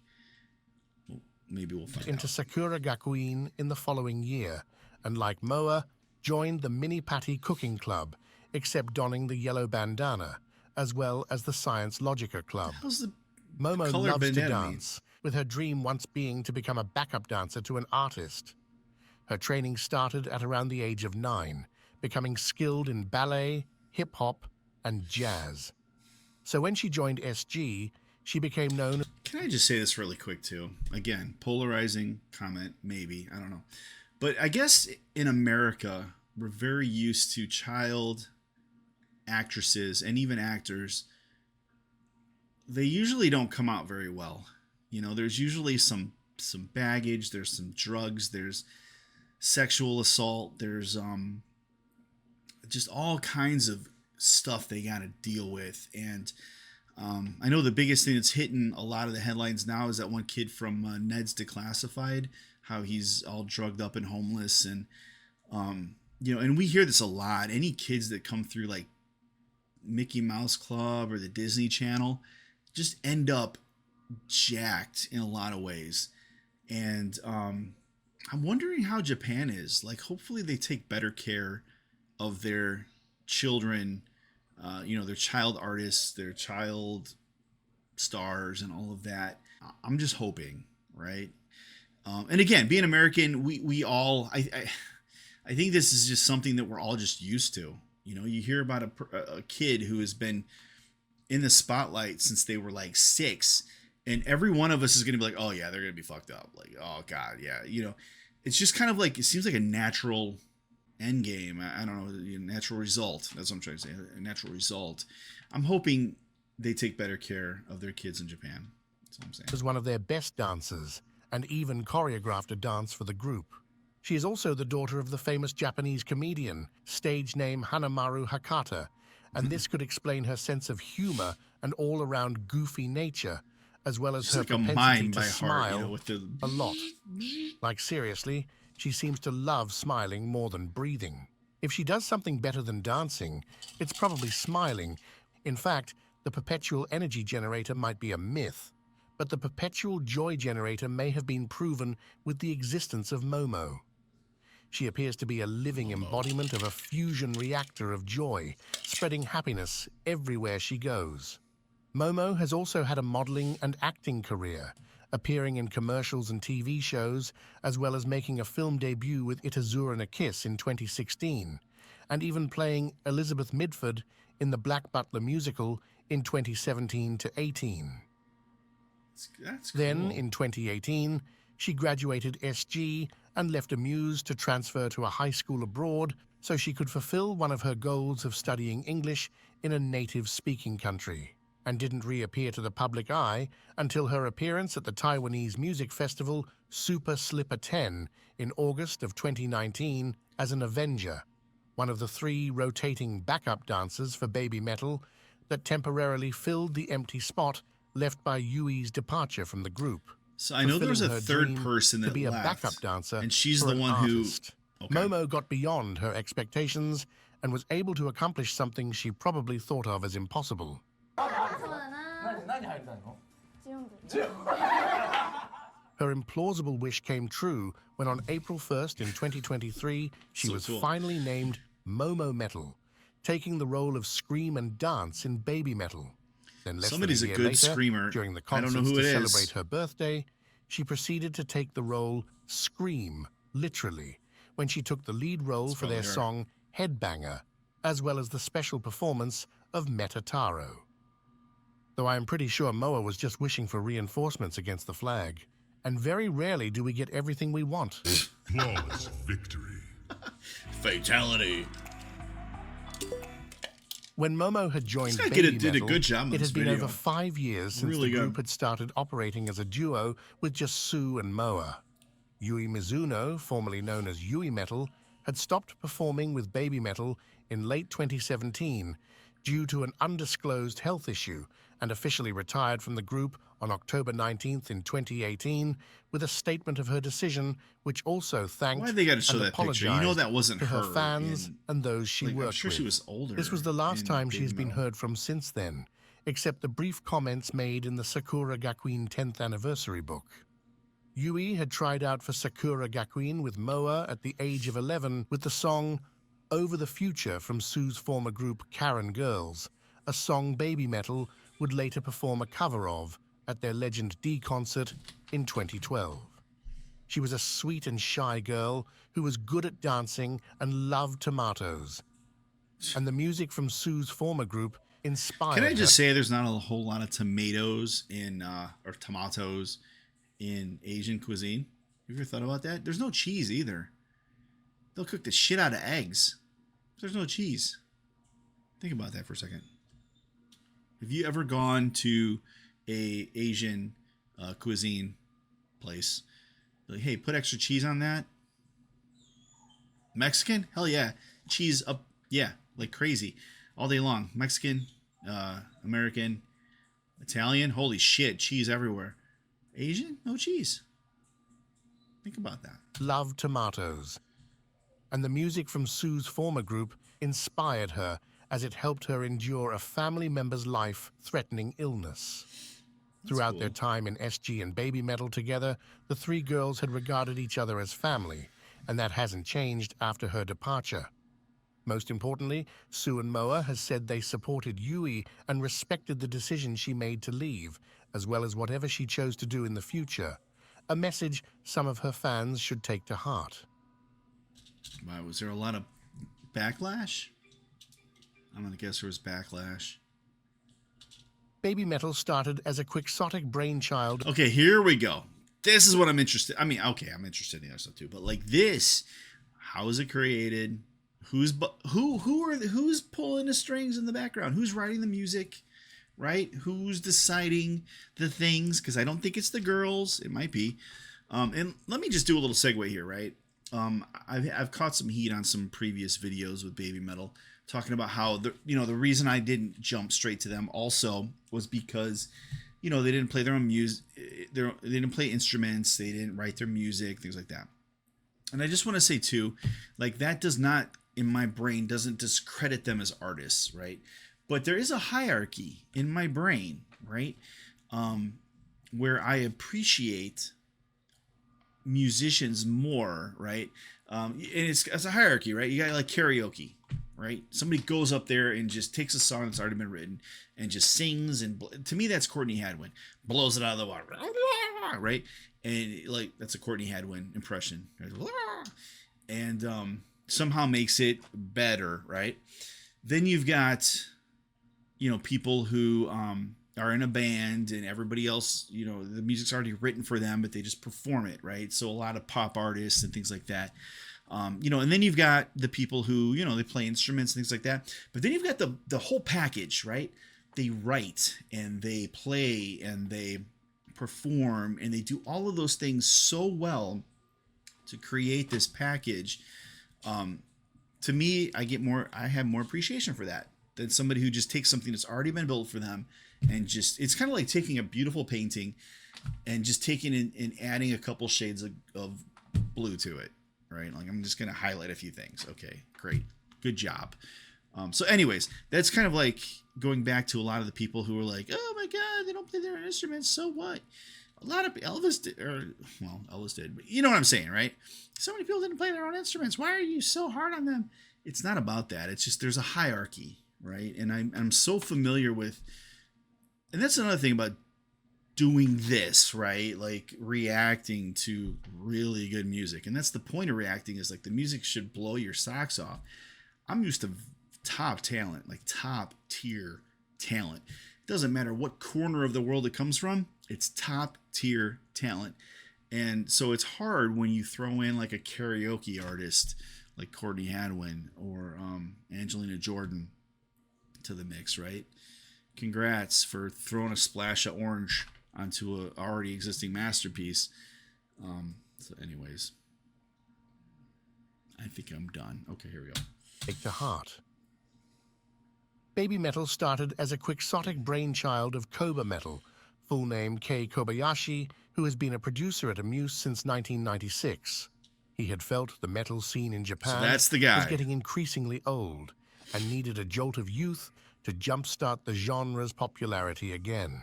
[SPEAKER 2] Well, maybe we'll find
[SPEAKER 4] into
[SPEAKER 2] out.
[SPEAKER 4] Sakura Gakuin in the following year, and like Moa, joined the Mini Patty Cooking Club, except donning the yellow bandana, as well as the Science Logica Club.
[SPEAKER 2] How's the
[SPEAKER 4] Momo
[SPEAKER 2] color
[SPEAKER 4] loves to
[SPEAKER 2] bandana mean?
[SPEAKER 4] dance, with her dream once being to become a backup dancer to an artist. Her training started at around the age of 9, becoming skilled in ballet, hip-hop, and jazz. So when she joined SG, she became known
[SPEAKER 2] Can I just say this really quick, too? Again, polarizing comment, maybe. I don't know. But I guess in America, we're very used to child actresses and even actors. They usually don't come out very well. You know, there's usually some baggage, there's some drugs, there's sexual assault, there's just all kinds of stuff they got to deal with. And I know the biggest thing that's hitting a lot of the headlines now is that one kid from Ned's Declassified, how he's all drugged up and homeless. And, you know, and we hear this a lot. Any kids that come through like Mickey Mouse Club or the Disney Channel just end up jacked in a lot of ways. And I'm wondering how Japan is. Like, hopefully they take better care of their children, you know, their child artists, their child stars, and all of that. I'm just hoping, right? And again, being American, we all, I think this is just something that we're all just used to. You know, you hear about a kid who has been in the spotlight since they were like 6, and every one of us is going to be like, oh yeah, they're going to be fucked up. Like, oh God, yeah. You know, it's just kind of like, it seems like a natural end game. I don't know, a natural result. That's what I'm trying to say. A natural result. I'm hoping they take better care of their kids in Japan. That's what I'm saying.
[SPEAKER 4] was one of their best dancers and even choreographed a dance for the group. She is also the daughter of the famous Japanese comedian, stage name Hanamaru Hakata, and this could explain her sense of humor and all-around goofy nature, as well as
[SPEAKER 2] She's
[SPEAKER 4] her
[SPEAKER 2] like a
[SPEAKER 4] propensity
[SPEAKER 2] mime
[SPEAKER 4] to
[SPEAKER 2] by heart,
[SPEAKER 4] smile
[SPEAKER 2] with the...
[SPEAKER 4] a lot. Like, seriously, she seems to love smiling more than breathing. If she does something better than dancing, it's probably smiling. In fact, the perpetual energy generator might be a myth, but the perpetual joy generator may have been proven with the existence of Momo. She appears to be a living embodiment of a fusion reactor of joy, spreading happiness everywhere she goes. Momo has also had a modeling and acting career, appearing in commercials and TV shows, as well as making a film debut with Itazura na Kiss in 2016, and even playing Elizabeth Midford in the Black Butler musical in 2017 to 18.
[SPEAKER 2] That's cool.
[SPEAKER 4] Then, in 2018, she graduated SG and left Amuse to transfer to a high school abroad so she could fulfill one of her goals of studying English in a native-speaking country, and didn't reappear to the public eye until her appearance at the Taiwanese music festival Super Slipper 10 in August of 2019 as an Avenger, one of the 3 rotating backup dancers for Baby Metal that temporarily filled the empty spot left by Yui's departure from the group.
[SPEAKER 2] So I know there was a
[SPEAKER 4] fulfilling her
[SPEAKER 2] third
[SPEAKER 4] dream
[SPEAKER 2] person that
[SPEAKER 4] to be
[SPEAKER 2] left,
[SPEAKER 4] a backup dancer,
[SPEAKER 2] and she's
[SPEAKER 4] for
[SPEAKER 2] the
[SPEAKER 4] an
[SPEAKER 2] one
[SPEAKER 4] artist.
[SPEAKER 2] who... Okay.
[SPEAKER 4] Momo got beyond her expectations and was able to accomplish something she probably thought of as impossible. Her implausible wish came true when on April 1st in 2023, she
[SPEAKER 2] So
[SPEAKER 4] was
[SPEAKER 2] cool.
[SPEAKER 4] finally named Momo Metal, taking the role of Scream and Dance in Baby Metal. Then less
[SPEAKER 2] Somebody's
[SPEAKER 4] than
[SPEAKER 2] a
[SPEAKER 4] a year
[SPEAKER 2] good
[SPEAKER 4] later,
[SPEAKER 2] screamer.
[SPEAKER 4] during the
[SPEAKER 2] I don't know
[SPEAKER 4] concerts
[SPEAKER 2] who
[SPEAKER 4] to
[SPEAKER 2] it is.
[SPEAKER 4] celebrate her birthday, she proceeded to take the role Scream, literally, when she took the lead role for their
[SPEAKER 2] probably her.
[SPEAKER 4] song Headbanger, as well as the special performance of Metataro. Though I am pretty sure Moa was just wishing for reinforcements against the flag, and very rarely do we get everything we want.
[SPEAKER 8] Flawless victory.
[SPEAKER 2] Fatality.
[SPEAKER 4] When Momo had joined
[SPEAKER 2] This guy
[SPEAKER 4] Baby
[SPEAKER 2] did a
[SPEAKER 4] Metal,
[SPEAKER 2] good job on
[SPEAKER 4] it
[SPEAKER 2] this
[SPEAKER 4] had been
[SPEAKER 2] video.
[SPEAKER 4] over 5 years since
[SPEAKER 2] Really
[SPEAKER 4] the
[SPEAKER 2] good.
[SPEAKER 4] group had started operating as a duo with just Sue and Moa. Yui Mizuno, formerly known as Yui Metal, had stopped performing with Baby Metal in late 2017 due to an undisclosed health issue, and officially retired from the group on October 19th in 2018 with a statement of her decision, which also thanked
[SPEAKER 2] Why they gotta show
[SPEAKER 4] and
[SPEAKER 2] that picture? You know
[SPEAKER 4] apologized
[SPEAKER 2] that wasn't
[SPEAKER 4] to her
[SPEAKER 2] her
[SPEAKER 4] fans
[SPEAKER 2] in-
[SPEAKER 4] and those she
[SPEAKER 2] Like, I'm
[SPEAKER 4] worked
[SPEAKER 2] sure
[SPEAKER 4] with.
[SPEAKER 2] she was older.
[SPEAKER 4] This was the last
[SPEAKER 2] in
[SPEAKER 4] time
[SPEAKER 2] Baby
[SPEAKER 4] she's been
[SPEAKER 2] Metal.
[SPEAKER 4] heard from since then, except the brief comments made in the Sakura Gakuin 10th anniversary book. Yui had tried out for Sakura Gakuin with Moa at the age of 11 with the song Over the Future from Sue's former group Karen Girls, a song Baby Metal would later perform a cover of at their Legend D concert in 2012. She was a sweet and shy girl who was good at dancing and loved tomatoes. And the music from Sue's former group inspired
[SPEAKER 2] Can I
[SPEAKER 4] her.
[SPEAKER 2] just say there's not a whole lot of tomatoes in, or tomatoes in Asian cuisine? Have you ever thought about that? There's no cheese either. They'll cook the shit out of eggs. There's no cheese. Think about that for a second. Have you ever gone to a Asian cuisine place? Like, hey, put extra cheese on that. Mexican? Hell yeah. Cheese up, yeah, like crazy. All day long. Mexican, American, Italian, holy shit, cheese everywhere. Asian? No cheese. Think about that.
[SPEAKER 4] Loved tomatoes. And the music from Sue's former group inspired her as it helped her endure a family member's life-threatening illness. Throughout
[SPEAKER 2] cool.
[SPEAKER 4] their time in SG and Baby Metal together, the 3 girls had regarded each other as family, and that hasn't changed after her departure. Most importantly, Sue and Moa has said they supported Yui and respected the decision she made to leave, as well as whatever she chose to do in the future, a message some of her fans should take to heart.
[SPEAKER 2] Wow, was there a lot of backlash? I'm going to guess there was backlash.
[SPEAKER 4] Baby Metal started as a quixotic brainchild
[SPEAKER 2] Okay, here we go. This is what I'm interested. I mean, okay, I'm interested in the other stuff too, but like this, how is it created? Who's pulling the strings in the background? Who's writing the music? Right? Who's deciding the things? Because I don't think it's the girls. It might be. And let me just do a little segue here, right? I've caught some heat on some previous videos with Baby Metal, talking about how the reason I didn't jump straight to them also was because they didn't play their own music, they didn't play instruments, they didn't write their music, things like that. And I just want to say too, like, that does not, in my brain, doesn't discredit them as artists, right? But there is a hierarchy in my brain, right? Where I appreciate musicians more, right? And it's a hierarchy, right? You got like karaoke, right? Somebody goes up there and just takes a song that's already been written and just sings, and to me that's Courtney Hadwin, blows it out of the water, right? And like, that's a Courtney Hadwin impression, and somehow makes it better, right? Then you've got people who are in a band, and everybody else, the music's already written for them, but they just perform it, right? So a lot of pop artists and things like that. And then you've got the people who, they play instruments and things like that. But then you've got the whole package, right? They write and they play and they perform and they do all of those things so well to create this package. To me, I have more appreciation for that than somebody who just takes something that's already been built for them and it's kind of like taking a beautiful painting and just taking and adding a couple shades of blue to it, right? Like, I'm just going to highlight a few things. Okay, great. Good job. So anyways, that's kind of like going back to a lot of the people who were like, oh my God, they don't play their instruments. So what? A lot of Elvis did, Elvis did, but you know what I'm saying, right? So many people didn't play their own instruments. Why are you so hard on them? It's not about that. It's just, there's a hierarchy, right? And I'm so familiar with, and that's another thing about doing this, right? Like, reacting to really good music. And that's the point of reacting, is like, the music should blow your socks off. I'm used to top talent, like top tier talent. It doesn't matter what corner of the world it comes from, it's top tier talent. And so it's hard when you throw in like a karaoke artist like Courtney Hadwin or Angelina Jordan to the mix, right? Congrats for throwing a splash of orange onto a already existing masterpiece. So anyways, I think I'm done. Okay, here we go.
[SPEAKER 4] Take to heart. Baby Metal started as a quixotic brainchild of Koba Metal, full name Kei Kobayashi, who has been a producer at Amuse since 1996. He had felt the metal scene in Japan
[SPEAKER 2] that's the guy.
[SPEAKER 4] was getting increasingly old and needed a jolt of youth to jumpstart the genre's popularity again.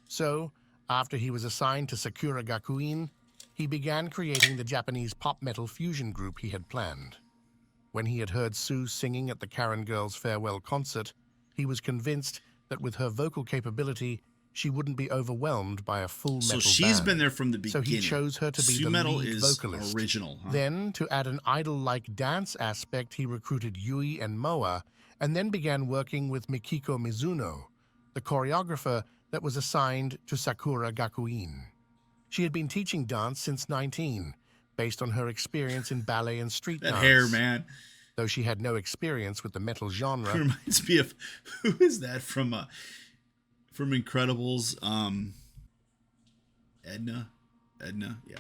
[SPEAKER 4] So, after he was assigned to Sakura Gakuin, he began creating the Japanese pop metal fusion group he had planned. When he had heard Sue singing at the Karen Girls' farewell concert, he was convinced that with her vocal capability, she wouldn't be overwhelmed by a full metal band.
[SPEAKER 2] So she's been there from the beginning.
[SPEAKER 4] So he chose her to be
[SPEAKER 2] Sue
[SPEAKER 4] the
[SPEAKER 2] Metal
[SPEAKER 4] lead
[SPEAKER 2] is
[SPEAKER 4] vocalist.
[SPEAKER 2] Original. Huh?
[SPEAKER 4] Then, to add an idol-like dance aspect, he recruited Yui and Moa, and then began working with Mikiko Mizuno, the choreographer that was assigned to Sakura Gakuin. She had been teaching dance since 19, based on her experience in ballet and street
[SPEAKER 2] that
[SPEAKER 4] dance.
[SPEAKER 2] hair, man.
[SPEAKER 4] Though she had no experience with the metal genre.
[SPEAKER 2] It reminds me of, who is that from Incredibles? Edna, yeah.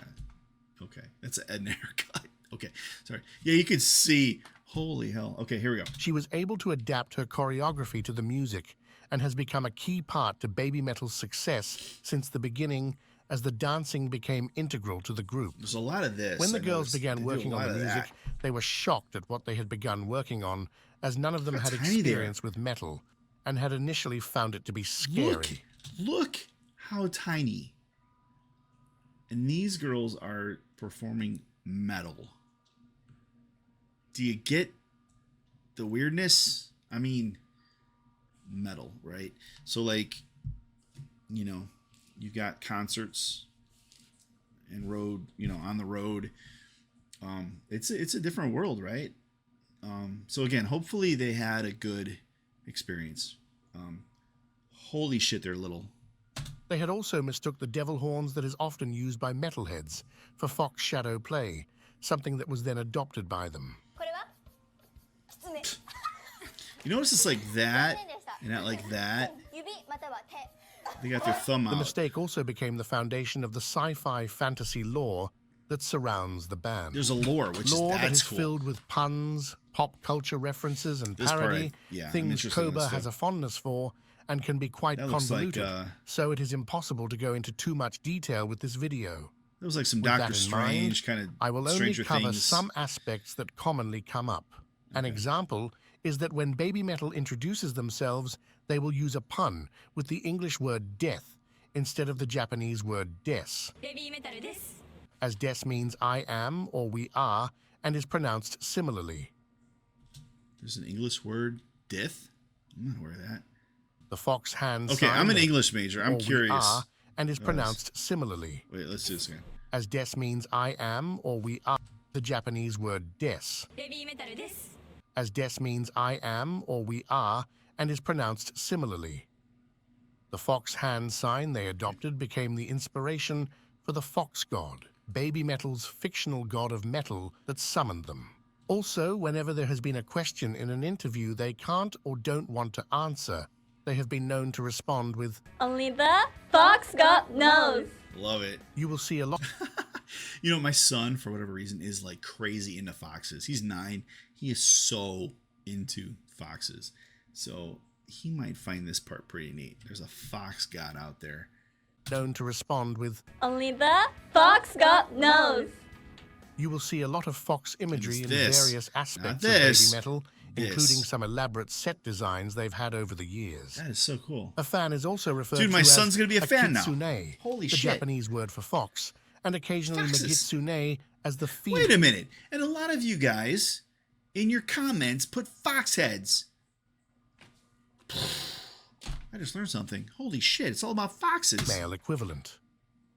[SPEAKER 2] Okay, that's an Edna haircut. Okay, sorry. Yeah, you could see. Holy hell. Okay, here we go.
[SPEAKER 4] She was able to adapt her choreography to the music and has become a key part to Baby Metal's success since the beginning, as the dancing became integral to the group.
[SPEAKER 2] There's a lot of this.
[SPEAKER 4] When the girls began working on the music,
[SPEAKER 2] that.
[SPEAKER 4] they were shocked at what they had begun working on, as none of them had experience with metal and had initially found it to be scary.
[SPEAKER 2] Look how tiny. And these girls are performing metal. Do you get the weirdness? I mean, metal, right? So like, you got concerts and road, on the road. It's a different world, right? So again, hopefully they had a good experience. Holy shit, they're little.
[SPEAKER 4] They had also mistook the devil horns that is often used by metalheads for fox shadow play, something that was then adopted by them.
[SPEAKER 2] You notice it's like that and not like that. They got their thumb out.
[SPEAKER 4] The mistake also became the foundation of the sci-fi fantasy lore that surrounds the band.
[SPEAKER 2] There's a lore, which
[SPEAKER 4] Lore
[SPEAKER 2] is
[SPEAKER 4] that is
[SPEAKER 2] cool.
[SPEAKER 4] filled with puns, pop culture references, and
[SPEAKER 2] This part,
[SPEAKER 4] parody,
[SPEAKER 2] I'm
[SPEAKER 4] things
[SPEAKER 2] interested in this
[SPEAKER 4] Koba has
[SPEAKER 2] stuff.
[SPEAKER 4] a fondness for and can be quite
[SPEAKER 2] That looks like,
[SPEAKER 4] convoluted, so it is impossible to go into too much detail with this video.
[SPEAKER 2] That was like some
[SPEAKER 4] With
[SPEAKER 2] Doctor
[SPEAKER 4] that in mind,
[SPEAKER 2] Strange kind of
[SPEAKER 4] I will only
[SPEAKER 2] Stranger
[SPEAKER 4] cover
[SPEAKER 2] Things.
[SPEAKER 4] some aspects that commonly come up. An example is that when Baby Metal introduces themselves, they will use a pun with the English word death instead of the Japanese word des,
[SPEAKER 6] ベビーメタルです
[SPEAKER 4] as des means I am or we are and is pronounced similarly.
[SPEAKER 2] There's an English word, death? I'm not aware of that.
[SPEAKER 4] The fox hand
[SPEAKER 2] Okay,
[SPEAKER 4] sign
[SPEAKER 2] I'm an
[SPEAKER 4] there,
[SPEAKER 2] English major. I'm
[SPEAKER 4] or we
[SPEAKER 2] curious.
[SPEAKER 4] are, and is pronounced similarly.
[SPEAKER 2] Wait, let's do this again.
[SPEAKER 4] As des means I am or we are, the Japanese word des,
[SPEAKER 6] ベビーメタルです
[SPEAKER 4] as des means I am or we are and is pronounced similarly. The fox hand sign they adopted became the inspiration for the fox god, Baby Metal's fictional god of metal that summoned them. Also, whenever there has been a question in an interview they can't or don't want to answer, they have been known to respond with,
[SPEAKER 7] Only the fox god knows.
[SPEAKER 2] Love it.
[SPEAKER 4] you will see a lot.
[SPEAKER 2] You know, my son, for whatever reason, is like crazy into foxes. He's 9. He is so into foxes. So he might find this part pretty neat. There's a fox god out there.
[SPEAKER 4] known to respond with,
[SPEAKER 7] Only the fox god knows.
[SPEAKER 4] you will see a lot of fox imagery in
[SPEAKER 2] this.
[SPEAKER 4] various aspects
[SPEAKER 2] Not
[SPEAKER 4] of
[SPEAKER 2] this.
[SPEAKER 4] Baby Metal,
[SPEAKER 2] This.
[SPEAKER 4] including some elaborate set designs they've had over the years.
[SPEAKER 2] That is so cool.
[SPEAKER 4] A fan is also referred
[SPEAKER 2] Dude,
[SPEAKER 4] to
[SPEAKER 2] my
[SPEAKER 4] as
[SPEAKER 2] son's gonna be a fan now.
[SPEAKER 4] kitsune,
[SPEAKER 2] Holy
[SPEAKER 4] the
[SPEAKER 2] shit.
[SPEAKER 4] Japanese word for fox, and occasionally
[SPEAKER 2] Foxes.
[SPEAKER 4] magitsune as the female.
[SPEAKER 2] Wait a minute. And a lot of you guys in your comments put fox heads. I just learned something. Holy shit, it's all about foxes.
[SPEAKER 4] Male equivalent,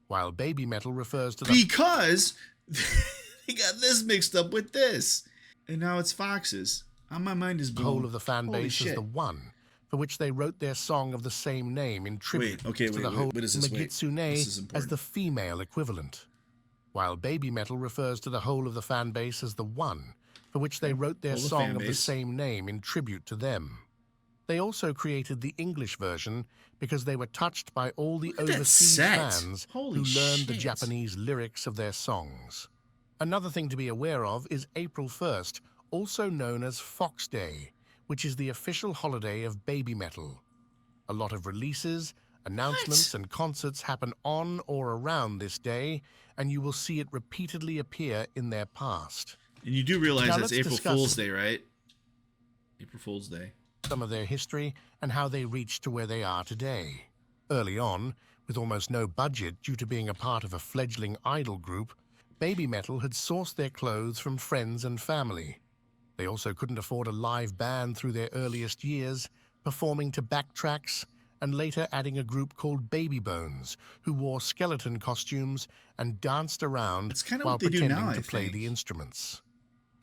[SPEAKER 4] while Baby Metal refers to the
[SPEAKER 2] Because they got this mixed up with this. And now it's foxes. My mind is blown.
[SPEAKER 4] whole of the fan
[SPEAKER 2] Holy
[SPEAKER 4] base as
[SPEAKER 2] shit.
[SPEAKER 4] the one, for which they wrote their song of the same name in tribute
[SPEAKER 2] okay,
[SPEAKER 4] to
[SPEAKER 2] wait,
[SPEAKER 4] the
[SPEAKER 2] wait,
[SPEAKER 4] whole
[SPEAKER 2] what is this? Wait,
[SPEAKER 4] magitsune
[SPEAKER 2] this is
[SPEAKER 4] as
[SPEAKER 2] important.
[SPEAKER 4] the female equivalent, while Baby Metal refers to the whole of the fan base as the one, for which they wrote their
[SPEAKER 2] Whole of
[SPEAKER 4] song
[SPEAKER 2] fan
[SPEAKER 4] of the
[SPEAKER 2] base.
[SPEAKER 4] same name in tribute to them. They also created the English version because they were touched by all the
[SPEAKER 2] at that
[SPEAKER 4] overseas
[SPEAKER 2] set.
[SPEAKER 4] fans
[SPEAKER 2] Holy
[SPEAKER 4] who learned the
[SPEAKER 2] shit.
[SPEAKER 4] Japanese lyrics of their songs. Another thing to be aware of is April 1st, also known as Fox Day, which is the official holiday of Baby Metal. A lot of releases, announcements, and concerts happen on or around this day, and you will see it repeatedly appear in their past.
[SPEAKER 2] And you do realize
[SPEAKER 4] Now
[SPEAKER 2] that's
[SPEAKER 4] let's
[SPEAKER 2] April
[SPEAKER 4] discuss-
[SPEAKER 2] Fool's Day, right? April Fool's Day.
[SPEAKER 4] Some of their history and how they reached to where they are today. Early on, with almost no budget due to being a part of a fledgling idol group, Baby Metal had sourced their clothes from friends and family. They also couldn't afford a live band through their earliest years, performing to backtracks and later adding a group called Baby Bones, who wore skeleton costumes and danced around
[SPEAKER 2] That's kinda
[SPEAKER 4] while
[SPEAKER 2] what they do
[SPEAKER 4] pretending
[SPEAKER 2] now,
[SPEAKER 4] to
[SPEAKER 2] I
[SPEAKER 4] play
[SPEAKER 2] think.
[SPEAKER 4] the instruments.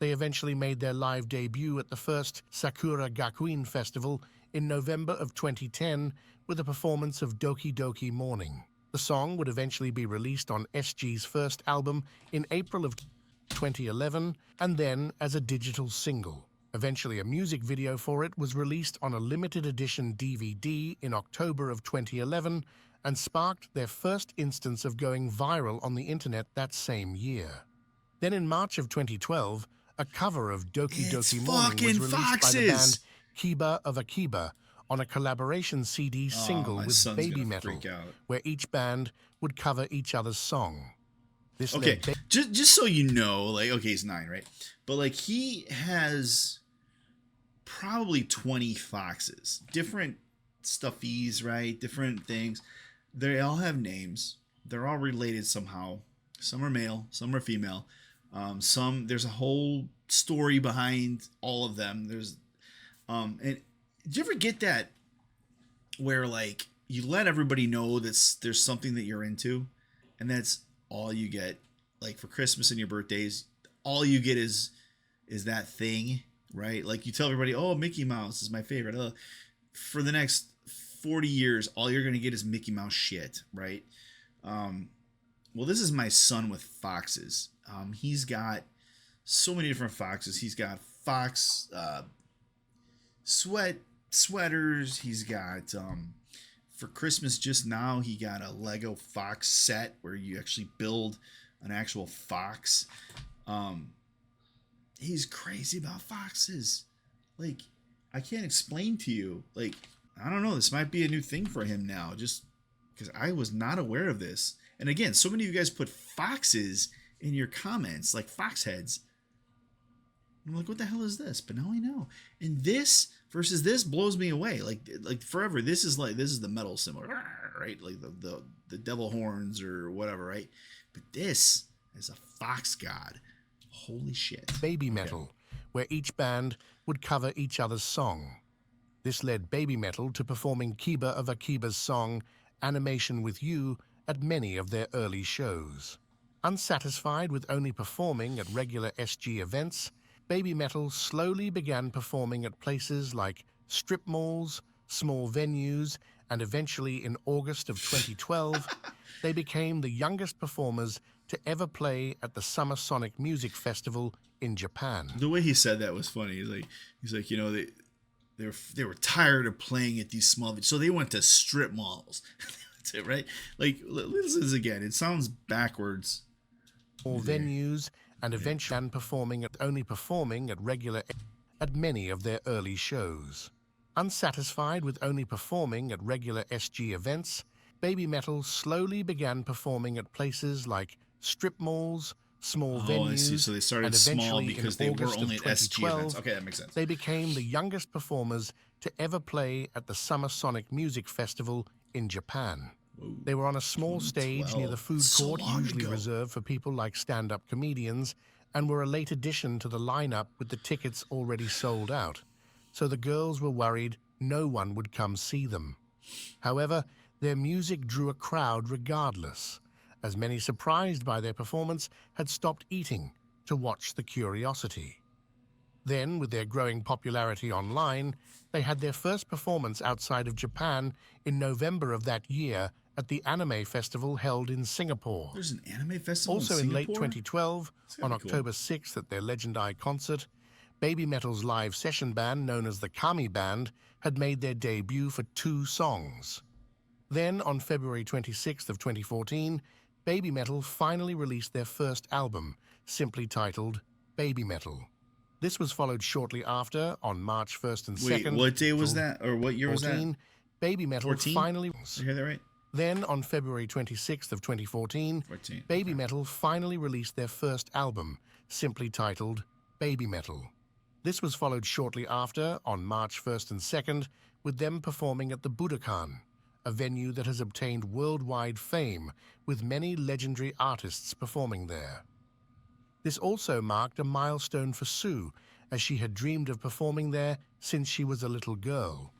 [SPEAKER 4] They eventually made their live debut at the first Sakura Gakuin Festival in November of 2010 with a performance of Doki Doki Morning. The song would eventually be released on SG's first album in April of 2011 and then as a digital single. Eventually, a music video for it was released on a limited edition DVD in October of 2011 and sparked their first instance of going viral on the internet that same year. Then in March of 2012, a cover of Doki
[SPEAKER 2] It's
[SPEAKER 4] Doki Morning was
[SPEAKER 2] fucking
[SPEAKER 4] released by the band
[SPEAKER 2] foxes!
[SPEAKER 4] Kiba of Akiba on a collaboration CD single
[SPEAKER 2] my
[SPEAKER 4] with
[SPEAKER 2] son's
[SPEAKER 4] Baby
[SPEAKER 2] gonna
[SPEAKER 4] Metal,
[SPEAKER 2] freak out.
[SPEAKER 4] where each band would cover each other's song. This
[SPEAKER 2] Okay,
[SPEAKER 4] led
[SPEAKER 2] just so you know, like, okay, he's 9, right? But like, he has probably 20 foxes, different stuffies, right? Different things. They all have names. They're all related somehow. Some are male, some are female. There's a whole story behind all of them. And did you ever get that where like you let everybody know that there's something that you're into, and that's all you get? Like for Christmas and your birthdays, all you get is that thing, right? Like you tell everybody, oh, Mickey Mouse is my favorite. For the next 40 years, all you're gonna get is Mickey Mouse shit, right? Well, this is my son with foxes. He's got so many different foxes. He's got fox sweaters. He's got for Christmas just now he got a Lego fox set where you actually build an actual fox. He's crazy about foxes. Like, I can't explain to you. Like, I don't know. This might be a new thing for him now, just because I was not aware of this. And again, so many of you guys put foxes in your comments, like fox heads. I'm like, what the hell is this? But now I know. And this versus this blows me away. Like forever. This is the metal symbol, right? Like the devil horns or whatever, right? But this is a fox god. Holy shit.
[SPEAKER 4] Baby Metal, where each band would cover each other's song. This led Baby Metal to performing Kiba of Akiba's song Animation with You at many of their early shows. Unsatisfied with only performing at regular SG events, Baby Metal slowly began performing at places like strip malls, small venues, and eventually in August of 2012, they became the youngest performers to ever play at the Summer Sonic Music Festival in Japan.
[SPEAKER 2] The way he said that was funny. He's like, you know, they were tired of playing at these small, so they went to strip malls. That's it, right? Like, listen to this again. It sounds backwards.
[SPEAKER 4] All venues and eventually performing at many of their early shows. Unsatisfied with only performing at regular SG events, Baby Metal slowly began performing at places like strip malls, small venues,
[SPEAKER 2] I see. So they started
[SPEAKER 4] and
[SPEAKER 2] small
[SPEAKER 4] eventually
[SPEAKER 2] because
[SPEAKER 4] in
[SPEAKER 2] they were
[SPEAKER 4] August
[SPEAKER 2] only
[SPEAKER 4] of
[SPEAKER 2] at SG
[SPEAKER 4] 2012,
[SPEAKER 2] events. Okay, that makes sense.
[SPEAKER 4] they became the youngest performers to ever play at the Summer Sonic Music Festival in Japan.
[SPEAKER 2] Whoa.
[SPEAKER 4] They were on a small stage near the food court, usually reserved for people like stand-up comedians, and were a late addition to the lineup with the tickets already sold out. So the girls were worried no one would come see them. However, their music drew a crowd regardless, as many surprised by their performance had stopped eating to watch the curiosity. Then, with their growing popularity online, they had their first performance outside of Japan in November of that year at the anime festival held in Singapore.
[SPEAKER 2] There's an anime festival
[SPEAKER 4] Also
[SPEAKER 2] in
[SPEAKER 4] late
[SPEAKER 2] Singapore?
[SPEAKER 4] 2012, on October 6th at their Legend Eye concert, Baby Metal's live session band, known as the Kami Band, had made their debut for 2 songs. Then, on February 26th of 2014, Baby Metal finally released their first album, simply titled Baby Metal. This was followed shortly after, on March 1st and 2nd.
[SPEAKER 2] Wait, what day was that? Or what year was that?
[SPEAKER 4] Baby Metal
[SPEAKER 2] 14?
[SPEAKER 4] finally...
[SPEAKER 2] Did you hear that right?
[SPEAKER 4] Then, on February 26th of 2014,
[SPEAKER 2] 14.
[SPEAKER 4] Baby Metal finally released their first album, simply titled Baby Metal. This was followed shortly after, on March 1st and 2nd, with them performing at the Budokan, a venue that has obtained worldwide fame, with many legendary artists performing there. This also marked a milestone for Sue, as she had dreamed of performing there since she was a little girl.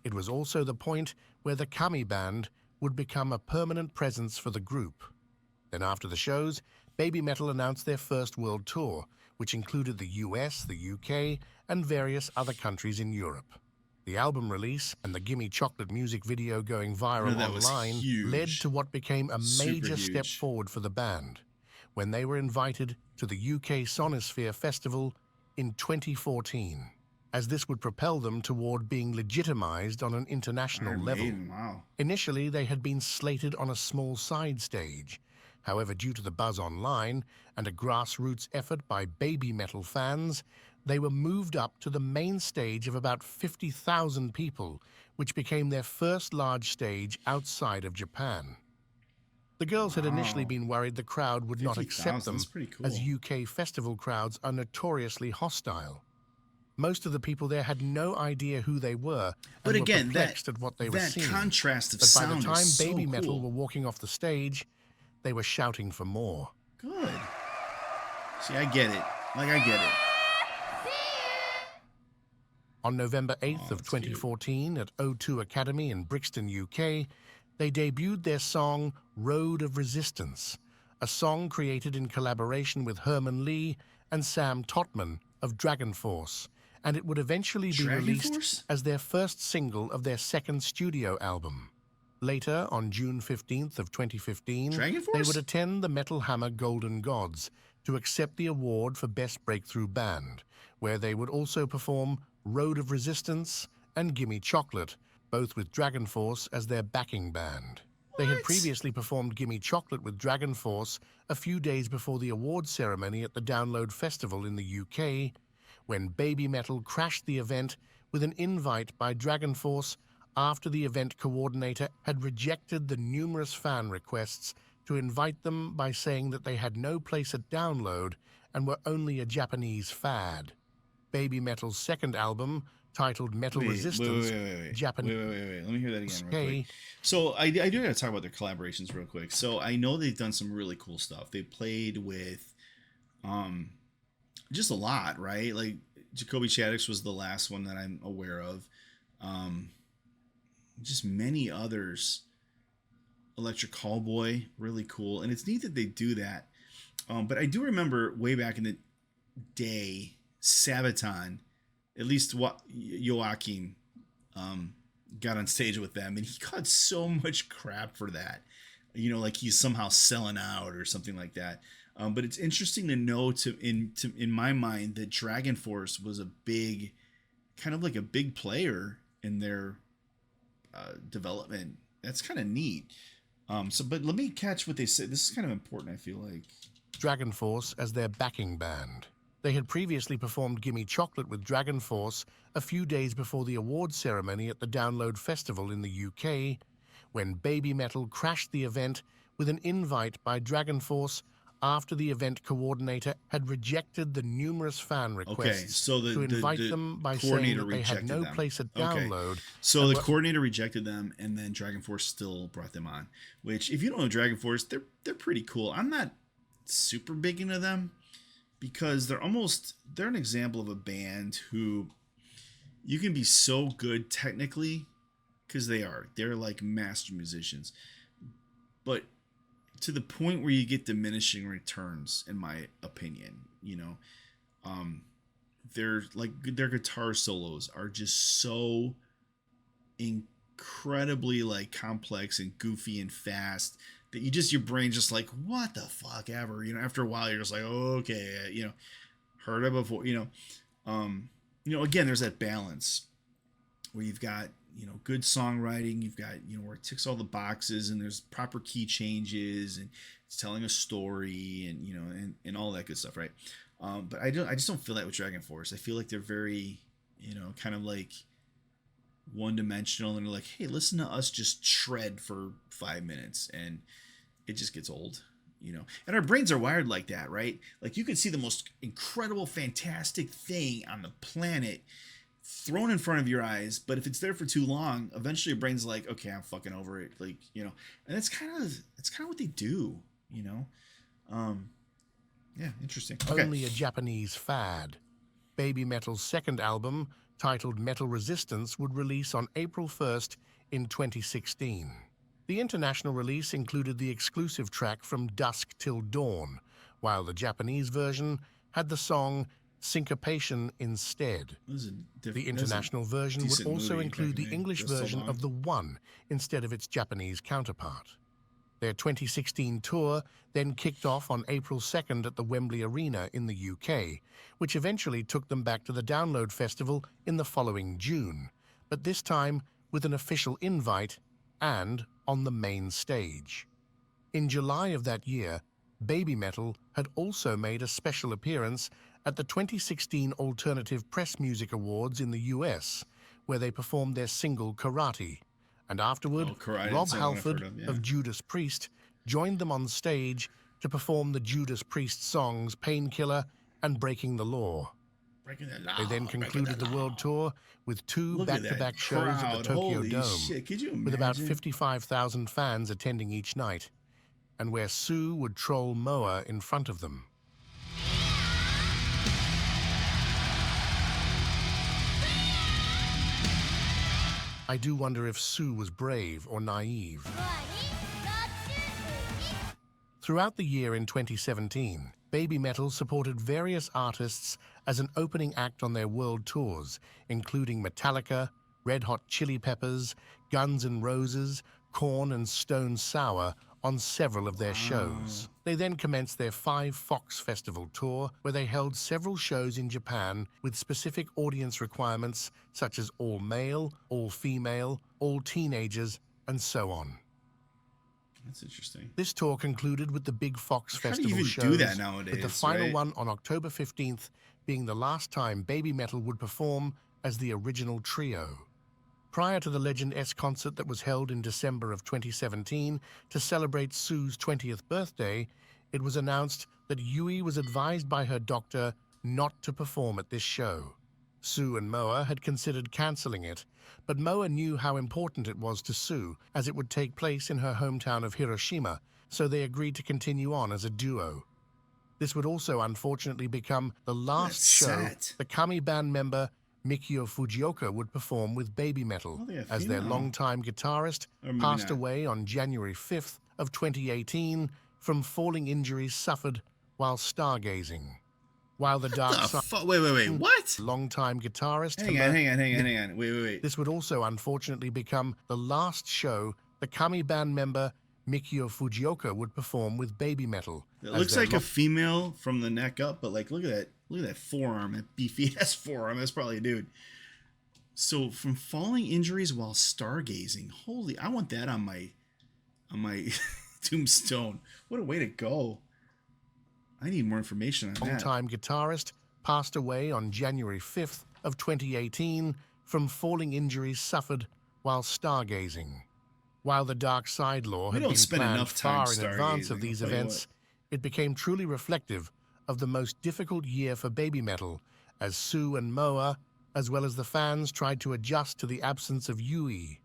[SPEAKER 4] It was also the point where the Kami Band would become a permanent presence for the group. Then after the shows, Baby Metal announced their first world tour, which included the US, the UK, and various other countries in Europe. The album release and the Gimme Chocolate music video going viral online led to what became a major step forward for the band, when they were invited to the UK Sonosphere Festival in 2014, as this would propel them toward being legitimized on an international level.
[SPEAKER 2] Wow.
[SPEAKER 4] Initially, they had been slated on a small side stage. However, due to the buzz online and a grassroots effort by Baby Metal fans, they were moved up to the main stage of about 50,000 people, which became their first large stage outside of Japan. The girls had initially been worried the crowd would not accept them, as UK festival crowds are notoriously hostile. Most of the people there had no idea who they were, and were perplexed at what they were seeing.
[SPEAKER 2] Contrast of
[SPEAKER 4] but by
[SPEAKER 2] sound
[SPEAKER 4] the time
[SPEAKER 2] is so
[SPEAKER 4] Baby Metal
[SPEAKER 2] cool.
[SPEAKER 4] were walking off the stage, they were shouting for more.
[SPEAKER 2] Good. See, I get it. Like, I get it.
[SPEAKER 4] On November 8th of 2014 at O2 Academy in Brixton, UK, they debuted their song Road of Resistance, a song created in collaboration with Herman Lee and Sam Totman of Dragon Force, and it would eventually be released as their first single of their second studio album. Later, on June 15th of 2015, they would attend the Metal Hammer Golden Gods to accept the award for Best Breakthrough Band, where they would also perform Road of Resistance and Gimme Chocolate, both with Dragon Force as their backing band. They had previously performed Gimme Chocolate with Dragon Force a few days before the awards ceremony at the Download Festival in the UK, when Baby Metal crashed the event with an invite by Dragon Force after the event coordinator had rejected the numerous fan requests to invite them by saying that they had no place at Download and were only a Japanese fad. Baby Metal's second album, titled Metal Resistance, Japanese.
[SPEAKER 2] Wait. Let me hear that again real quick. So I do gotta talk about their collaborations real quick. So I know they've done some really cool stuff. They played with just a lot, right? Like Jacoby Shaddix was the last one that I'm aware of. Just many others. Electric Callboy, really cool. And it's neat that they do that. But I do remember way back in the day, Sabaton, at least Joachim got on stage with them, and he got so much crap for that. You know, like he's somehow selling out or something like that. But it's interesting to know, in my mind, that Dragon Force was a big, kind of like a big player in their development. That's kind of neat. But let me catch what they said. This is kind of important, I feel like.
[SPEAKER 4] Dragon Force as their backing band. They had previously performed Gimme Chocolate with Dragon Force a few days before the awards ceremony at the Download Festival in the UK, when Baby Metal crashed the event with an invite by Dragon Force after the event coordinator had rejected the numerous fan requests to invite them by saying that they had no place at Download.
[SPEAKER 2] So the coordinator rejected them, and then Dragon Force still brought them on. Which, if you don't know Dragon Force, they're pretty cool. I'm not super big into them because they're an example of a band who you can be so good technically, because they're like master musicians, but to the point where you get diminishing returns, in my opinion. You know, their guitar solos are just so incredibly like complex and goofy and fast that your brain just like, what the fuck ever, you know. After a while, you're just like, oh, okay, you know, heard it before, you know. Again, there's that balance where you've got, you know, good songwriting, you've got, you know, where it ticks all the boxes and there's proper key changes and it's telling a story and, you know, and all that good stuff, right? But I just don't feel that with Dragon Force. I feel like they're very, you know, kind of like one-dimensional, and they're like, hey, listen to us just shred for 5 minutes, and it just gets old, you know. And our brains are wired like that, right? Like, you could see the most incredible, fantastic thing on the planet thrown in front of your eyes, but if it's there for too long, eventually your brain's like, okay, I'm fucking over it, like, you know. And that's kind of what they do, you know. Yeah, interesting. Okay.
[SPEAKER 4] Only a Japanese fad. Baby Metal's second album, titled Metal Resistance, would release on April 1st in 2016. The international release included the exclusive track From Dusk Till Dawn, while the Japanese version had the song Syncopation instead. The international version would also include the English version of The One instead of its Japanese counterpart. Their 2016 tour then kicked off on April 2nd at the Wembley Arena in the UK, which eventually took them back to the Download Festival in the following June, but this time with an official invite and on the main stage. In July of that year, Baby Metal had also made a special appearance at the 2016 Alternative Press Music Awards in the US, where they performed their single Karate. And afterward, Rob Halford of Judas Priest joined them on stage to perform the Judas Priest songs Painkiller and Breaking the Law. They then concluded the world tour with two back-to-back shows at the Tokyo Dome, with about 55,000 fans attending each night, and where Sue would troll Moa in front of them. I do wonder if Sue was brave or naive. Throughout the year in 2017, Baby Metal supported various artists as an opening act on their world tours, including Metallica, Red Hot Chili Peppers, Guns N' Roses, Korn and Stone Sour on several of their shows. They then commenced their 5 Fox Festival tour, where they held several shows in Japan with specific audience requirements such as all male, all female, all teenagers, and so on.
[SPEAKER 2] That's interesting.
[SPEAKER 4] This tour concluded with the Big Fox
[SPEAKER 2] How do
[SPEAKER 4] Festival
[SPEAKER 2] you even
[SPEAKER 4] shows,
[SPEAKER 2] do that nowadays,
[SPEAKER 4] with the final
[SPEAKER 2] right?
[SPEAKER 4] one on October 15th being the last time Baby Metal would perform as the original trio. Prior to the Legend S concert that was held in December of 2017 to celebrate Sue's 20th birthday, it was announced that Yui was advised by her doctor not to perform at this show. Sue and Moa had considered cancelling it, but Moa knew how important it was to Sue, as it would take place in her hometown of Hiroshima, so they agreed to continue on as a duo. This would also unfortunately become the last
[SPEAKER 2] That's
[SPEAKER 4] show
[SPEAKER 2] sad.
[SPEAKER 4] the Kami band member Mikio Fujioka would perform with Baby Metal,
[SPEAKER 2] Oh, they have
[SPEAKER 4] as their
[SPEAKER 2] female.
[SPEAKER 4] longtime guitarist
[SPEAKER 2] Or maybe
[SPEAKER 4] passed
[SPEAKER 2] not.
[SPEAKER 4] away on January 5th of 2018 from falling injuries suffered while stargazing. While the dark side...
[SPEAKER 2] Wait. What?
[SPEAKER 4] Longtime guitarist...
[SPEAKER 2] Hang on. Wait.
[SPEAKER 4] This would also unfortunately become the last show the Kami band member Mikio Fujioka would perform with Baby Metal.
[SPEAKER 2] It looks like a female from the neck up, but like, look at that forearm, that beefy ass forearm. That's probably a dude. So from falling injuries while stargazing, holy, I want that on my tombstone. What a way to go. I need more information on that.
[SPEAKER 4] Longtime guitarist passed away on January 5th of 2018 from falling injuries suffered while stargazing. While the Dark Side Law
[SPEAKER 2] We
[SPEAKER 4] had
[SPEAKER 2] don't
[SPEAKER 4] been
[SPEAKER 2] spend
[SPEAKER 4] planned
[SPEAKER 2] enough time
[SPEAKER 4] far in advance of
[SPEAKER 2] stargazing,
[SPEAKER 4] these
[SPEAKER 2] I'll tell you
[SPEAKER 4] events, it became truly reflective of the most difficult year for Baby Metal, as Sue and Moa, as well as the fans, tried to adjust to the absence of Yui.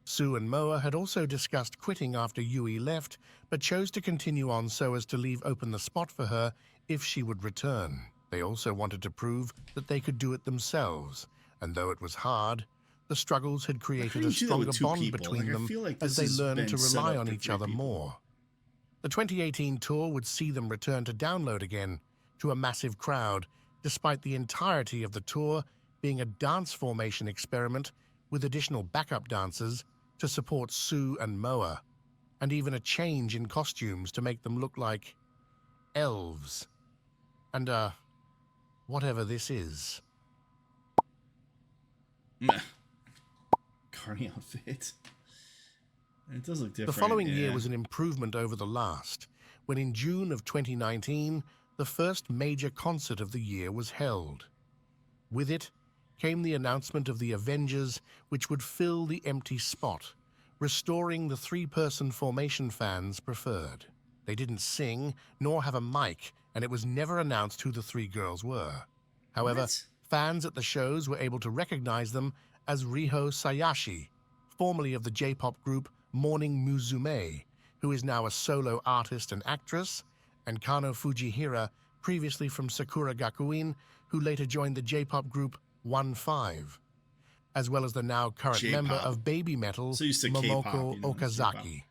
[SPEAKER 4] Sue and Moa had also discussed quitting after Yui left, but chose to continue on so as to leave open the spot for her if she would return. They also wanted to prove that they could do it themselves, and though it was hard, the struggles had created a
[SPEAKER 2] you do that with
[SPEAKER 4] stronger
[SPEAKER 2] two
[SPEAKER 4] bond
[SPEAKER 2] people?
[SPEAKER 4] between
[SPEAKER 2] Like, I
[SPEAKER 4] them
[SPEAKER 2] feel like
[SPEAKER 4] as
[SPEAKER 2] this
[SPEAKER 4] they
[SPEAKER 2] has
[SPEAKER 4] learned
[SPEAKER 2] been
[SPEAKER 4] to
[SPEAKER 2] set
[SPEAKER 4] rely
[SPEAKER 2] up
[SPEAKER 4] on
[SPEAKER 2] for
[SPEAKER 4] each
[SPEAKER 2] three
[SPEAKER 4] other
[SPEAKER 2] people.
[SPEAKER 4] more. The 2018 tour would see them return to download again to a massive crowd, despite the entirety of the tour being a dance formation experiment with additional backup dancers to support Sue and Moa, and even a change in costumes to make them look like elves. And, whatever this is.
[SPEAKER 2] Carney outfit. It does look different.
[SPEAKER 4] The following year
[SPEAKER 2] yeah.
[SPEAKER 4] was an improvement over the last, when in June of 2019, the first major concert of the year was held. With it came the announcement of the Avengers, which would fill the empty spot, restoring the three-person formation fans preferred. They didn't sing, nor have a mic, and it was never announced who the three girls were. However,
[SPEAKER 2] What?
[SPEAKER 4] fans at the shows were able to recognize them as Riho Sayashi, formerly of the J-pop group Morning Musume, who is now a solo artist and actress, and Kano Fujihira, previously from Sakura Gakuin, who later joined the J-pop group 1-5, as well as the now current
[SPEAKER 2] J-pop.
[SPEAKER 4] member of Baby Metal,
[SPEAKER 2] So used to K-pop,
[SPEAKER 4] Momoko
[SPEAKER 2] you know,
[SPEAKER 4] Okazaki.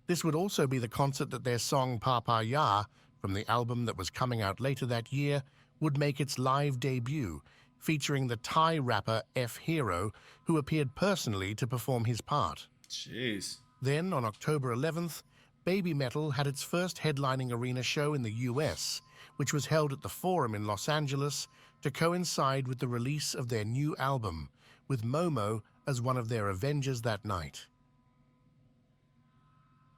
[SPEAKER 4] This would also be the concert that their song Papa Ya, from the album that was coming out later that year, would make its live debut, featuring the Thai rapper F Hero, who appeared personally to perform his part.
[SPEAKER 2] Jeez.
[SPEAKER 4] Then, on October 11th, Baby Metal had its first headlining arena show in the US, which was held at the Forum in Los Angeles to coincide with the release of their new album, with Momo as one of their Avengers that night.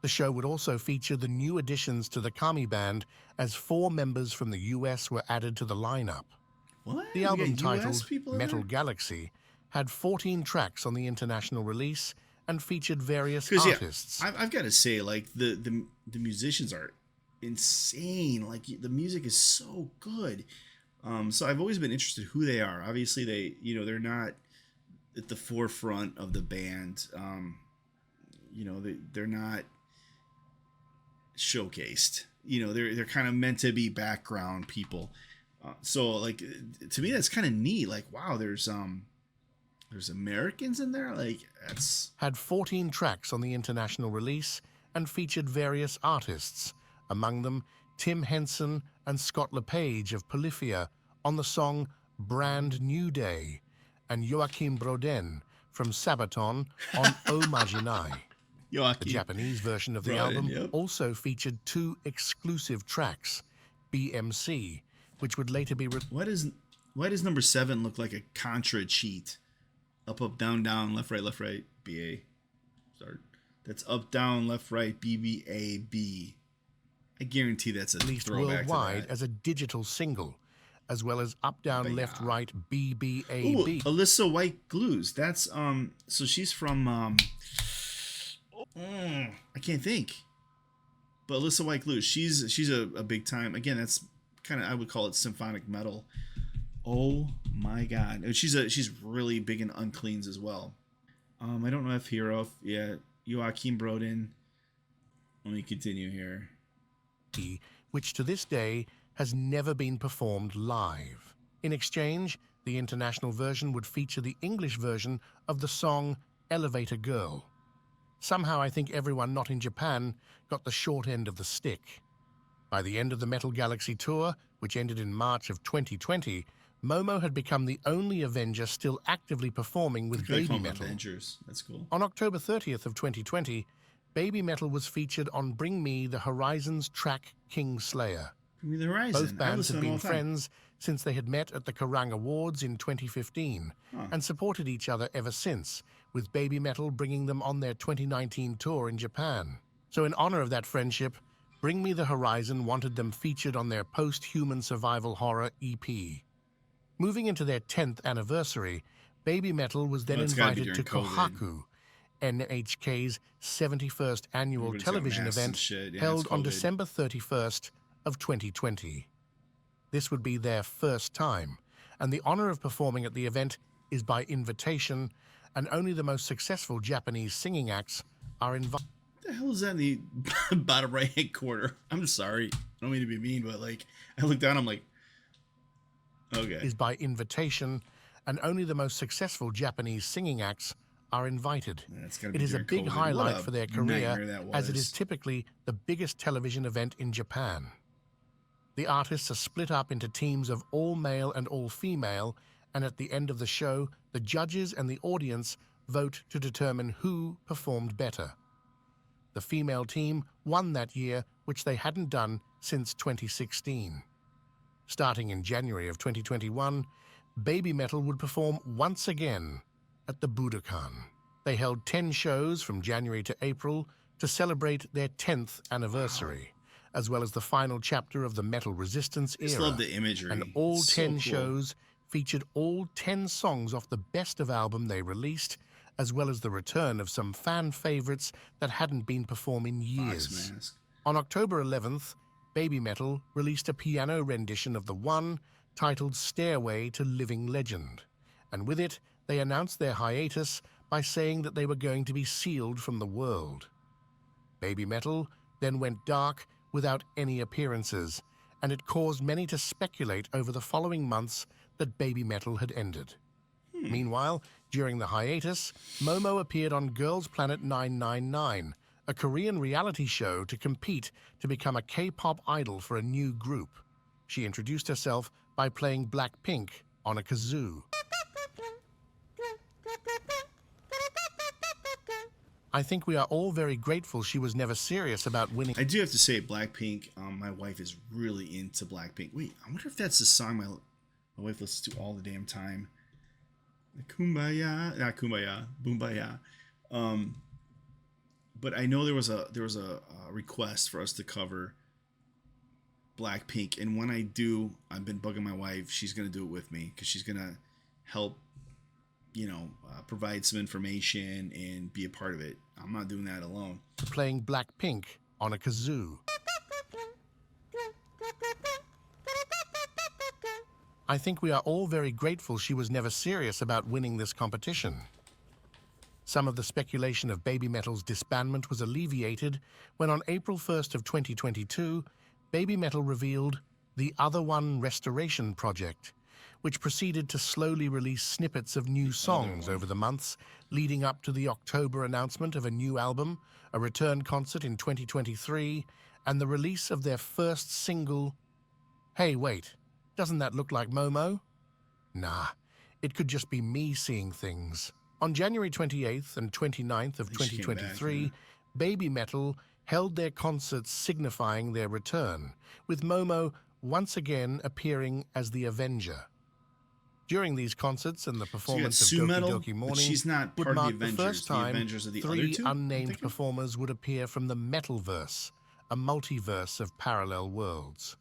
[SPEAKER 4] The show would also feature the new additions to the Kami band, as 4 members from the US were added to the lineup.
[SPEAKER 2] What?
[SPEAKER 4] The
[SPEAKER 2] We
[SPEAKER 4] album
[SPEAKER 2] got US
[SPEAKER 4] titled
[SPEAKER 2] people in
[SPEAKER 4] Metal
[SPEAKER 2] there?
[SPEAKER 4] Galaxy had 14 tracks on the international release and featured various
[SPEAKER 2] 'Cause,
[SPEAKER 4] artists.
[SPEAKER 2] yeah, I've got to say, like the musicians are insane. Like the music is so good. So I've always been interested who they are. Obviously, they're not at the forefront of the band. They're not showcased. They're kind of meant to be background people. So like to me, that's kind of neat. Like, wow, there's Americans in there. Like that's
[SPEAKER 4] Had 14 tracks on the international release and featured various artists, among them Tim Henson and Scott LePage of Polyphia on the song Brand New Day, and Joachim Broden from Sabaton on O Majinai. The
[SPEAKER 2] Joachim.
[SPEAKER 4] Japanese version of the
[SPEAKER 2] Broden,
[SPEAKER 4] album
[SPEAKER 2] yep.
[SPEAKER 4] also featured 2 exclusive tracks, BMC, which would later be...
[SPEAKER 2] Why does number 7 look like a Contra cheat? Up, up, down, down, left, right, BA. Start. That's up, down, left, right, BBAB. I guarantee that's a
[SPEAKER 4] released
[SPEAKER 2] throwback
[SPEAKER 4] worldwide
[SPEAKER 2] to that.
[SPEAKER 4] as a digital single, as well as Up, Down, Left, Right,
[SPEAKER 2] Ooh,
[SPEAKER 4] BBAB.
[SPEAKER 2] Alyssa White Glues. That's so she's from I can't think. But Alyssa White Glues, she's a big time. Again, that's kind of, I would call it symphonic metal. Oh my god. And she's really big in uncleans as well. I don't know if Hero, yeah, Joachim Broden. Let me continue here.
[SPEAKER 4] Which to this day has never been performed live. In exchange, the international version would feature the English version of the song Elevator Girl. Somehow I think everyone not in Japan got the short end of the stick. By the end of the Metal Galaxy Tour, which ended in March of 2020, Momo had become the only Avenger still actively performing with BABYMETAL.
[SPEAKER 2] Avengers. That's cool.
[SPEAKER 4] On October 30th of 2020, BABYMETAL was featured on Bring Me the Horizon's track Kingslayer.
[SPEAKER 2] Bring Me the Horizon.
[SPEAKER 4] Both bands had been friends since they had met at the Kerrang Awards in 2015 and supported each other ever since, with BABYMETAL bringing them on their 2019 tour in Japan. So in honor of that friendship, Bring Me the Horizon wanted them featured on their post-human survival horror EP. Moving into their 10th anniversary, BABYMETAL was then invited to Kohaku, NHK's 71st annual television event held on December 31st of 2020. This would be their first time, and the honor of performing at the event is by invitation, and only the most successful Japanese singing acts are invited.
[SPEAKER 2] What the hell is that in the bottom right-hand corner? I'm sorry. I don't mean to be mean, but like, I look down, I'm like, okay.
[SPEAKER 4] Is by invitation, and only the most successful Japanese singing acts are invited. It is a big highlight for their career, as it is typically the biggest television event in Japan. The artists are split up into teams of all male and all female, and at the end of the show, the judges and the audience vote to determine who performed better. The female team won that year, which they hadn't done since 2016. Starting in January of 2021, BABYMETAL would perform once again at the Budokan. They held 10 shows from January to April to celebrate their 10th anniversary, as well as the final chapter of the Metal Resistance era.
[SPEAKER 2] I just love the imagery.
[SPEAKER 4] And all
[SPEAKER 2] It's
[SPEAKER 4] 10
[SPEAKER 2] so cool.
[SPEAKER 4] shows featured all 10 songs off the best of album they released, as well as the return of some fan favorites that hadn't been performed in years.
[SPEAKER 2] Mask.
[SPEAKER 4] On October 11th, BABYMETAL released a piano rendition of the one titled Stairway to Living Legend, and with it, they announced their hiatus by saying that they were going to be sealed from the world. BABYMETAL then went dark without any appearances, and it caused many to speculate over the following months that BABYMETAL had ended. Meanwhile, during the hiatus, Momo appeared on Girls Planet 999, a Korean reality show to compete to become a K-pop idol for a new group. She introduced herself by playing Blackpink on a kazoo. I think we are all very grateful she was never serious about winning.
[SPEAKER 2] I do have to say, Blackpink, my wife is really into Blackpink. Wait, I wonder if that's the song my wife listens to all the damn time. Kumbaya, not Kumbaya, Boombaya. But I know there was a request for us to cover Blackpink, and when I do, I've been bugging my wife. She's gonna do it with me because she's gonna help, provide some information and be a part of it. I'm not doing that alone.
[SPEAKER 4] Playing Blackpink on a kazoo. I think we are all very grateful she was never serious about winning this competition. Some of the speculation of BABYMETAL's disbandment was alleviated when on April 1st of 2022, BABYMETAL revealed the Other One Restoration Project, which proceeded to slowly release snippets of new songs over the months leading up to the October announcement of a new album, a return concert in 2023, and the release of their first single, Hey Wait, doesn't that look like Momo? Nah, it could just be me seeing things. On January 28th and 29th of 2023, BABYMETAL held their concerts signifying their return, with Momo once again appearing as the Avenger. During these concerts and the
[SPEAKER 2] So you got
[SPEAKER 4] performance of
[SPEAKER 2] Sue
[SPEAKER 4] Doki
[SPEAKER 2] Metal,
[SPEAKER 4] Doki
[SPEAKER 2] but
[SPEAKER 4] Morning
[SPEAKER 2] she's not
[SPEAKER 4] would
[SPEAKER 2] part of the
[SPEAKER 4] mark the
[SPEAKER 2] Avengers.
[SPEAKER 4] first
[SPEAKER 2] The
[SPEAKER 4] time
[SPEAKER 2] Avengers are the other
[SPEAKER 4] three
[SPEAKER 2] two, I'm
[SPEAKER 4] unnamed
[SPEAKER 2] thinking?
[SPEAKER 4] performers would appear from the Metalverse, a multiverse of parallel worlds.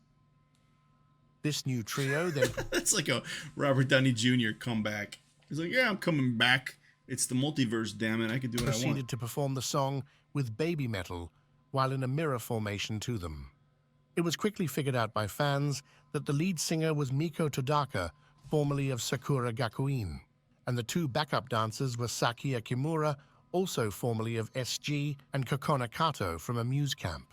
[SPEAKER 4] This new trio then
[SPEAKER 2] That's like a Robert Downey Jr. comeback. He's like, yeah, I'm coming back. It's the multiverse, damn it. I can do what I
[SPEAKER 4] proceeded
[SPEAKER 2] want.
[SPEAKER 4] to perform the song with Baby Metal while in a mirror formation to them. It was quickly figured out by fans that the lead singer was Miko Todaka, formerly of Sakura Gakuin, and the two backup dancers were Sakia Kimura, also formerly of SG, and Kokona Kato from a Muse camp.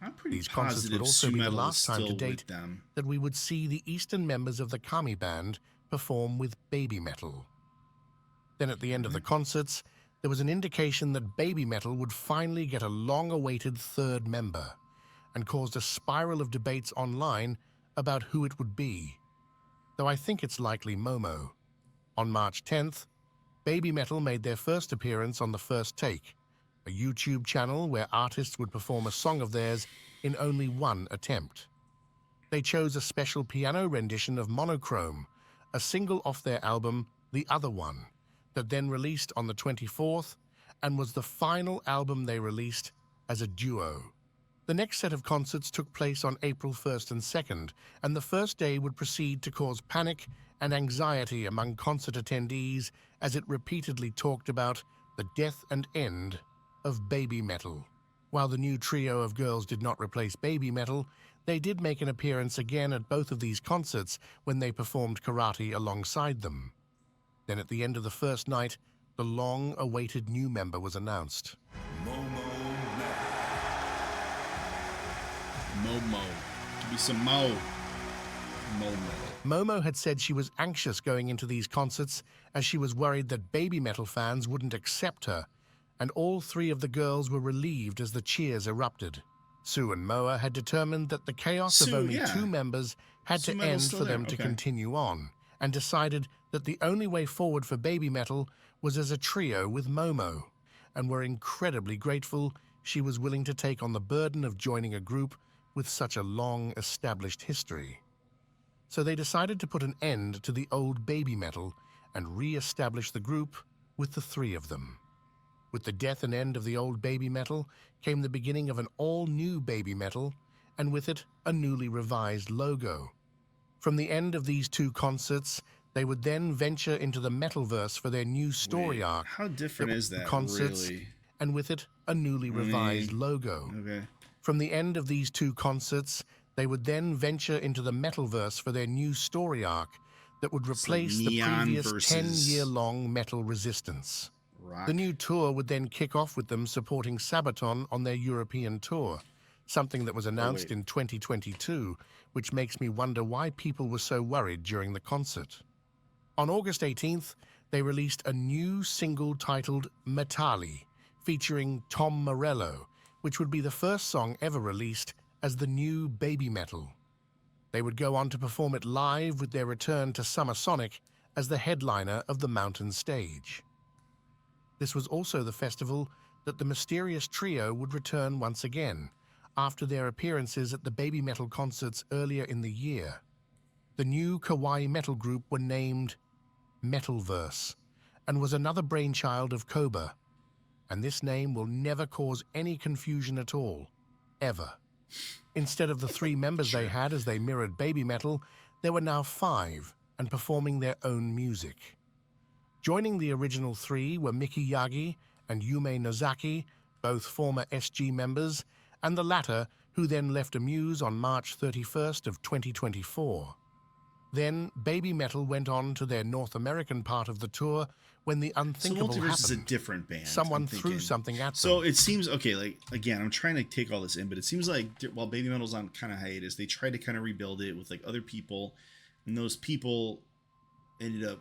[SPEAKER 2] I'm pretty
[SPEAKER 4] These concerts would
[SPEAKER 2] positive
[SPEAKER 4] also
[SPEAKER 2] Sue
[SPEAKER 4] be the
[SPEAKER 2] Metal is
[SPEAKER 4] last time to
[SPEAKER 2] still
[SPEAKER 4] date
[SPEAKER 2] with them.
[SPEAKER 4] that we would see the Eastern members of the Kami band perform with Baby Metal. Then at the end of the concerts, there was an indication that Baby Metal would finally get a long-awaited third member, and caused a spiral of debates online about who it would be, though I think it's likely Momo. On March 10th, Baby Metal made their first appearance on The First Take, a YouTube channel where artists would perform a song of theirs in only one attempt. They chose a special piano rendition of Monochrome, a single off their album, The Other One, that then released on the 24th and was the final album they released as a duo. The next set of concerts took place on April 1st and 2nd, and the first day would proceed to cause panic and anxiety among concert attendees as it repeatedly talked about the death and end of Baby Metal. While the new trio of girls did not replace Baby Metal, they did make an appearance again at both of these concerts when they performed karate alongside them. Then at the end of the first night, the long-awaited new member was announced.
[SPEAKER 2] Momo. Give me some Mo. Momo.
[SPEAKER 4] Momo had said she was anxious going into these concerts as she was worried that Baby Metal fans wouldn't accept her, and all three of the girls were relieved as the cheers erupted. Sue and Moa had determined that the chaos of
[SPEAKER 2] Sue,
[SPEAKER 4] only
[SPEAKER 2] yeah.
[SPEAKER 4] two members had
[SPEAKER 2] Sue
[SPEAKER 4] to
[SPEAKER 2] Metal's
[SPEAKER 4] end
[SPEAKER 2] still
[SPEAKER 4] for
[SPEAKER 2] there,
[SPEAKER 4] them to
[SPEAKER 2] okay.
[SPEAKER 4] continue on, and decided that the only way forward for Baby Metal was as a trio with Momo, and were incredibly grateful she was willing to take on the burden of joining a group with such a long-established history. So they decided to put an end to the old Baby Metal and re-establish the group with the three of them. With the death and end of the old Baby Metal came the beginning of an all-new Baby Metal, and with it a newly revised logo. From the end of these two concerts, they would then venture into the Metalverse for their new story
[SPEAKER 2] Wait,
[SPEAKER 4] arc.
[SPEAKER 2] how different is that,
[SPEAKER 4] Concerts,
[SPEAKER 2] really?
[SPEAKER 4] and with it a newly revised logo.
[SPEAKER 2] Okay.
[SPEAKER 4] From the end of these two concerts, they would then venture into the Metalverse for their new story arc that would
[SPEAKER 2] It's like
[SPEAKER 4] replace the
[SPEAKER 2] Neon
[SPEAKER 4] previous
[SPEAKER 2] versus
[SPEAKER 4] 10-year-long Metal Resistance.
[SPEAKER 2] Rock.
[SPEAKER 4] The new tour would then kick off with them supporting Sabaton on their European tour, something that was announced
[SPEAKER 2] wait.
[SPEAKER 4] in 2022, which makes me wonder why people were so worried during the concert. On August 18th, they released a new single titled Metalhead, featuring Tom Morello, which would be the first song ever released as the new Baby Metal. They would go on to perform it live with their return to Summer Sonic as the headliner of the Mountain Stage. This was also the festival that the mysterious trio would return once again, after their appearances at the Baby Metal concerts earlier in the year. The new kawaii metal group were named Metalverse, and was another brainchild of Koba, and this name will never cause any confusion at all, ever. Instead of the three members they had as they mirrored Baby Metal, there were now 5, and performing their own music. Joining the original 3 were Miki Yagi and Yume Nozaki, both former SG members, and the latter, who then left Amuse on March 31st of 2024. Then, Baby Metal went on to their North American part of the tour when the
[SPEAKER 2] So
[SPEAKER 4] unthinkable
[SPEAKER 2] Multiverse
[SPEAKER 4] happened.
[SPEAKER 2] is a different band.
[SPEAKER 4] Someone
[SPEAKER 2] I'm
[SPEAKER 4] threw
[SPEAKER 2] thinking.
[SPEAKER 4] something at them.
[SPEAKER 2] So it seems okay. Like again, I'm trying to take all this in, but it seems like while Baby Metal's on kind of hiatus, they tried to kind of rebuild it with like other people, and those people ended up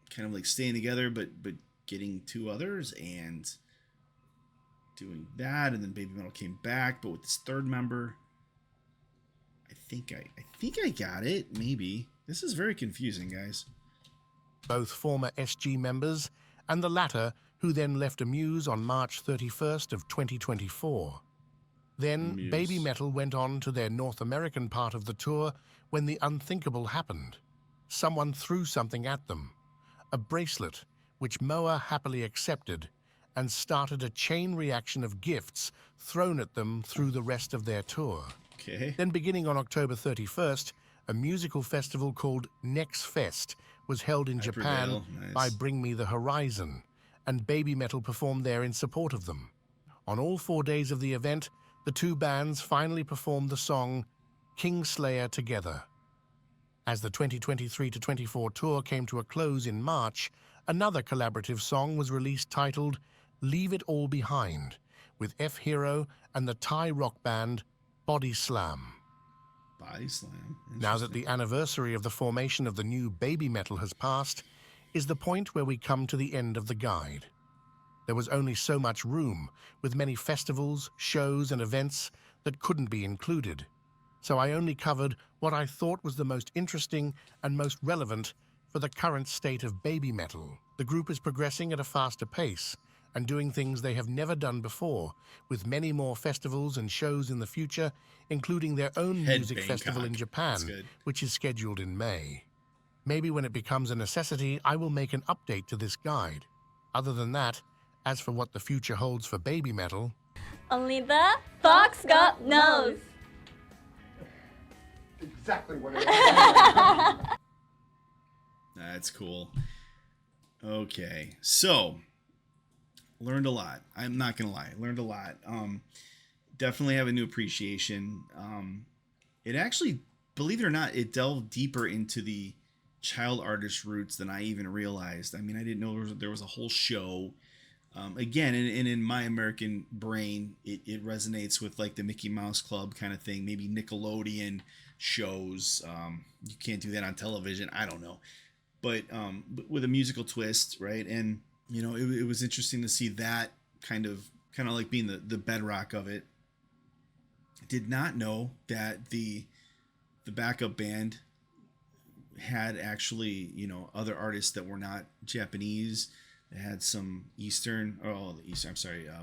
[SPEAKER 2] kind of like staying together, but getting 2 others and doing that, and then Baby Metal came back, but with this third member. I think I got it. Maybe this is very confusing, guys.
[SPEAKER 4] Both former SG members, and the latter, who then left Amuse on March 31st of 2024. Then
[SPEAKER 2] Muse.
[SPEAKER 4] Baby Metal went on to their North American part of the tour when the unthinkable happened. Someone threw something at them, a bracelet, which Moa happily accepted, and started a chain reaction of gifts thrown at them through the rest of their tour.
[SPEAKER 2] Okay.
[SPEAKER 4] Then beginning on October 31st, a musical festival called Next Fest was held in Japan
[SPEAKER 2] Prevail. Nice.
[SPEAKER 4] by Bring Me the Horizon, and Baby Metal performed there in support of them. On all 4 days of the event, the two bands finally performed the song Kingslayer together. As the 2023-24 tour came to a close in March, another collaborative song was released titled Leave It All Behind, with F-Hero and the Thai rock band Body Slam.
[SPEAKER 2] Body Slam.
[SPEAKER 4] Now that the anniversary of the formation of the new Baby Metal has passed, is the point where we come to the end of the guide. There was only so much room, with many festivals, shows, and events that couldn't be included. So I only covered what I thought was the most interesting and most relevant for the current state of Baby Metal. The group is progressing at a faster pace and doing things they have never done before, with many more festivals and shows in the future, including their own
[SPEAKER 2] Head
[SPEAKER 4] music
[SPEAKER 2] Bangkok.
[SPEAKER 4] festival in Japan,
[SPEAKER 2] That's good.
[SPEAKER 4] which is scheduled in May. Maybe when it becomes a necessity, I will make an update to this guide. Other than that, as for what the future holds for Baby Metal,
[SPEAKER 7] Only the fox God knows.
[SPEAKER 9] Exactly what it is.
[SPEAKER 2] That's cool. Okay, so learned a lot. I'm not gonna lie, learned a lot. Definitely have a new appreciation. It actually, believe it or not, it delved deeper into the child artist roots than I even realized. I mean, I didn't know there was a whole show. Again, and in my American brain, it resonates with like the Mickey Mouse Club kind of thing, maybe Nickelodeon shows. You can't do that on television. I don't know. But with a musical twist, right? And, you know, it was interesting to see that kind of like being the bedrock of it. Did not know that the backup band had actually, you know, other artists that were not Japanese. They had some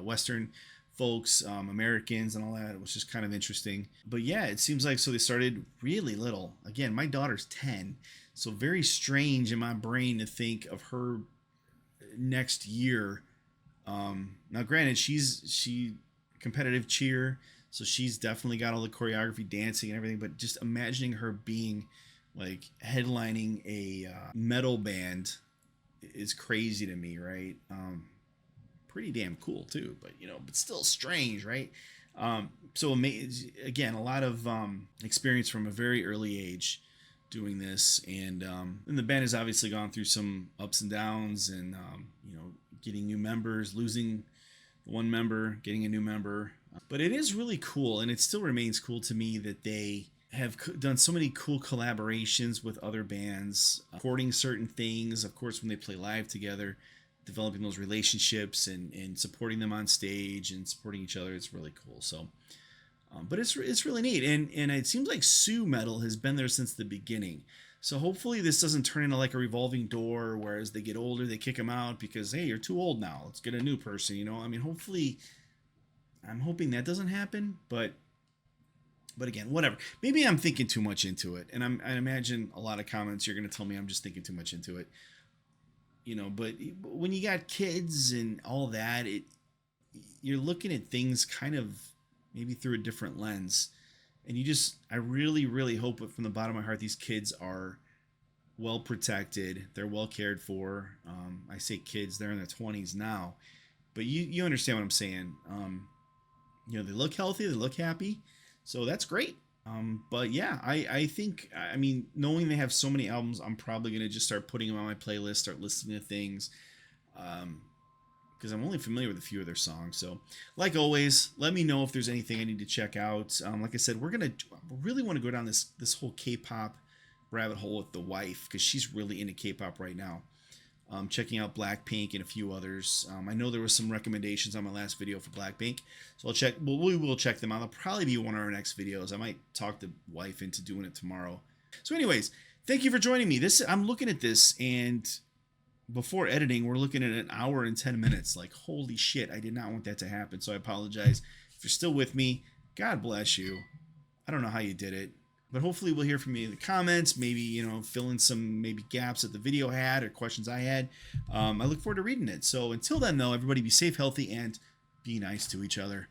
[SPEAKER 2] Western folks, Americans and all that. It was just kind of interesting. But yeah, it seems like, so they started really little. Again, my daughter's 10, so very strange in my brain to think of her next year. Now granted, she competitive cheer, so she's definitely got all the choreography, dancing and everything, but just imagining her being like headlining a metal band is crazy to me, right? Pretty damn cool too, but you know, but still strange, right? So again, a lot of experience from a very early age doing this, and the band has obviously gone through some ups and downs, and you know, getting new members, losing one member, getting a new member, but it is really cool, and it still remains cool to me that they have done so many cool collaborations with other bands, recording certain things, of course, when they play live together, developing those relationships and supporting them on stage and supporting each other. It's really cool. So, but it's really neat. And it seems like Sue Metal has been there since the beginning. So hopefully this doesn't turn into like a revolving door, where as they get older, they kick them out because, hey, you're too old now. Let's get a new person, you know? I mean, hopefully, I'm hoping that doesn't happen, but again, whatever. Maybe I'm thinking too much into it, and I imagine a lot of comments you're going to tell me I'm just thinking too much into it. You know, but when you got kids and all that, you're looking at things kind of maybe through a different lens, and I really, really hope from the bottom of my heart these kids are well protected, they're well cared for. I say kids, they're in their 20s now, but you understand what I'm saying. You know, they look healthy, they look happy. So that's great. But yeah, I think, I mean, knowing they have so many albums, I'm probably going to just start putting them on my playlist, start listening to things, because I'm only familiar with a few of their songs. So like always, let me know if there's anything I need to check out. Like I said, I really want to go down this whole K-pop rabbit hole with the wife, because she's really into K-pop right now. Checking out Blackpink and a few others. I know there was some recommendations on my last video for Blackpink, so I'll check. Well, we will check them out. They'll probably be one of our next videos. I might talk the wife into doing it tomorrow. So, anyways, thank you for joining me. I'm looking at this, and before editing, we're looking at 1 hour and 10 minutes. Like, holy shit! I did not want that to happen, so I apologize. If you're still with me, God bless you. I don't know how you did it, but hopefully we'll hear from you in the comments. Maybe, you know, fill in some maybe gaps that the video had or questions I had. I look forward to reading it. So until then, though, everybody be safe, healthy, and be nice to each other.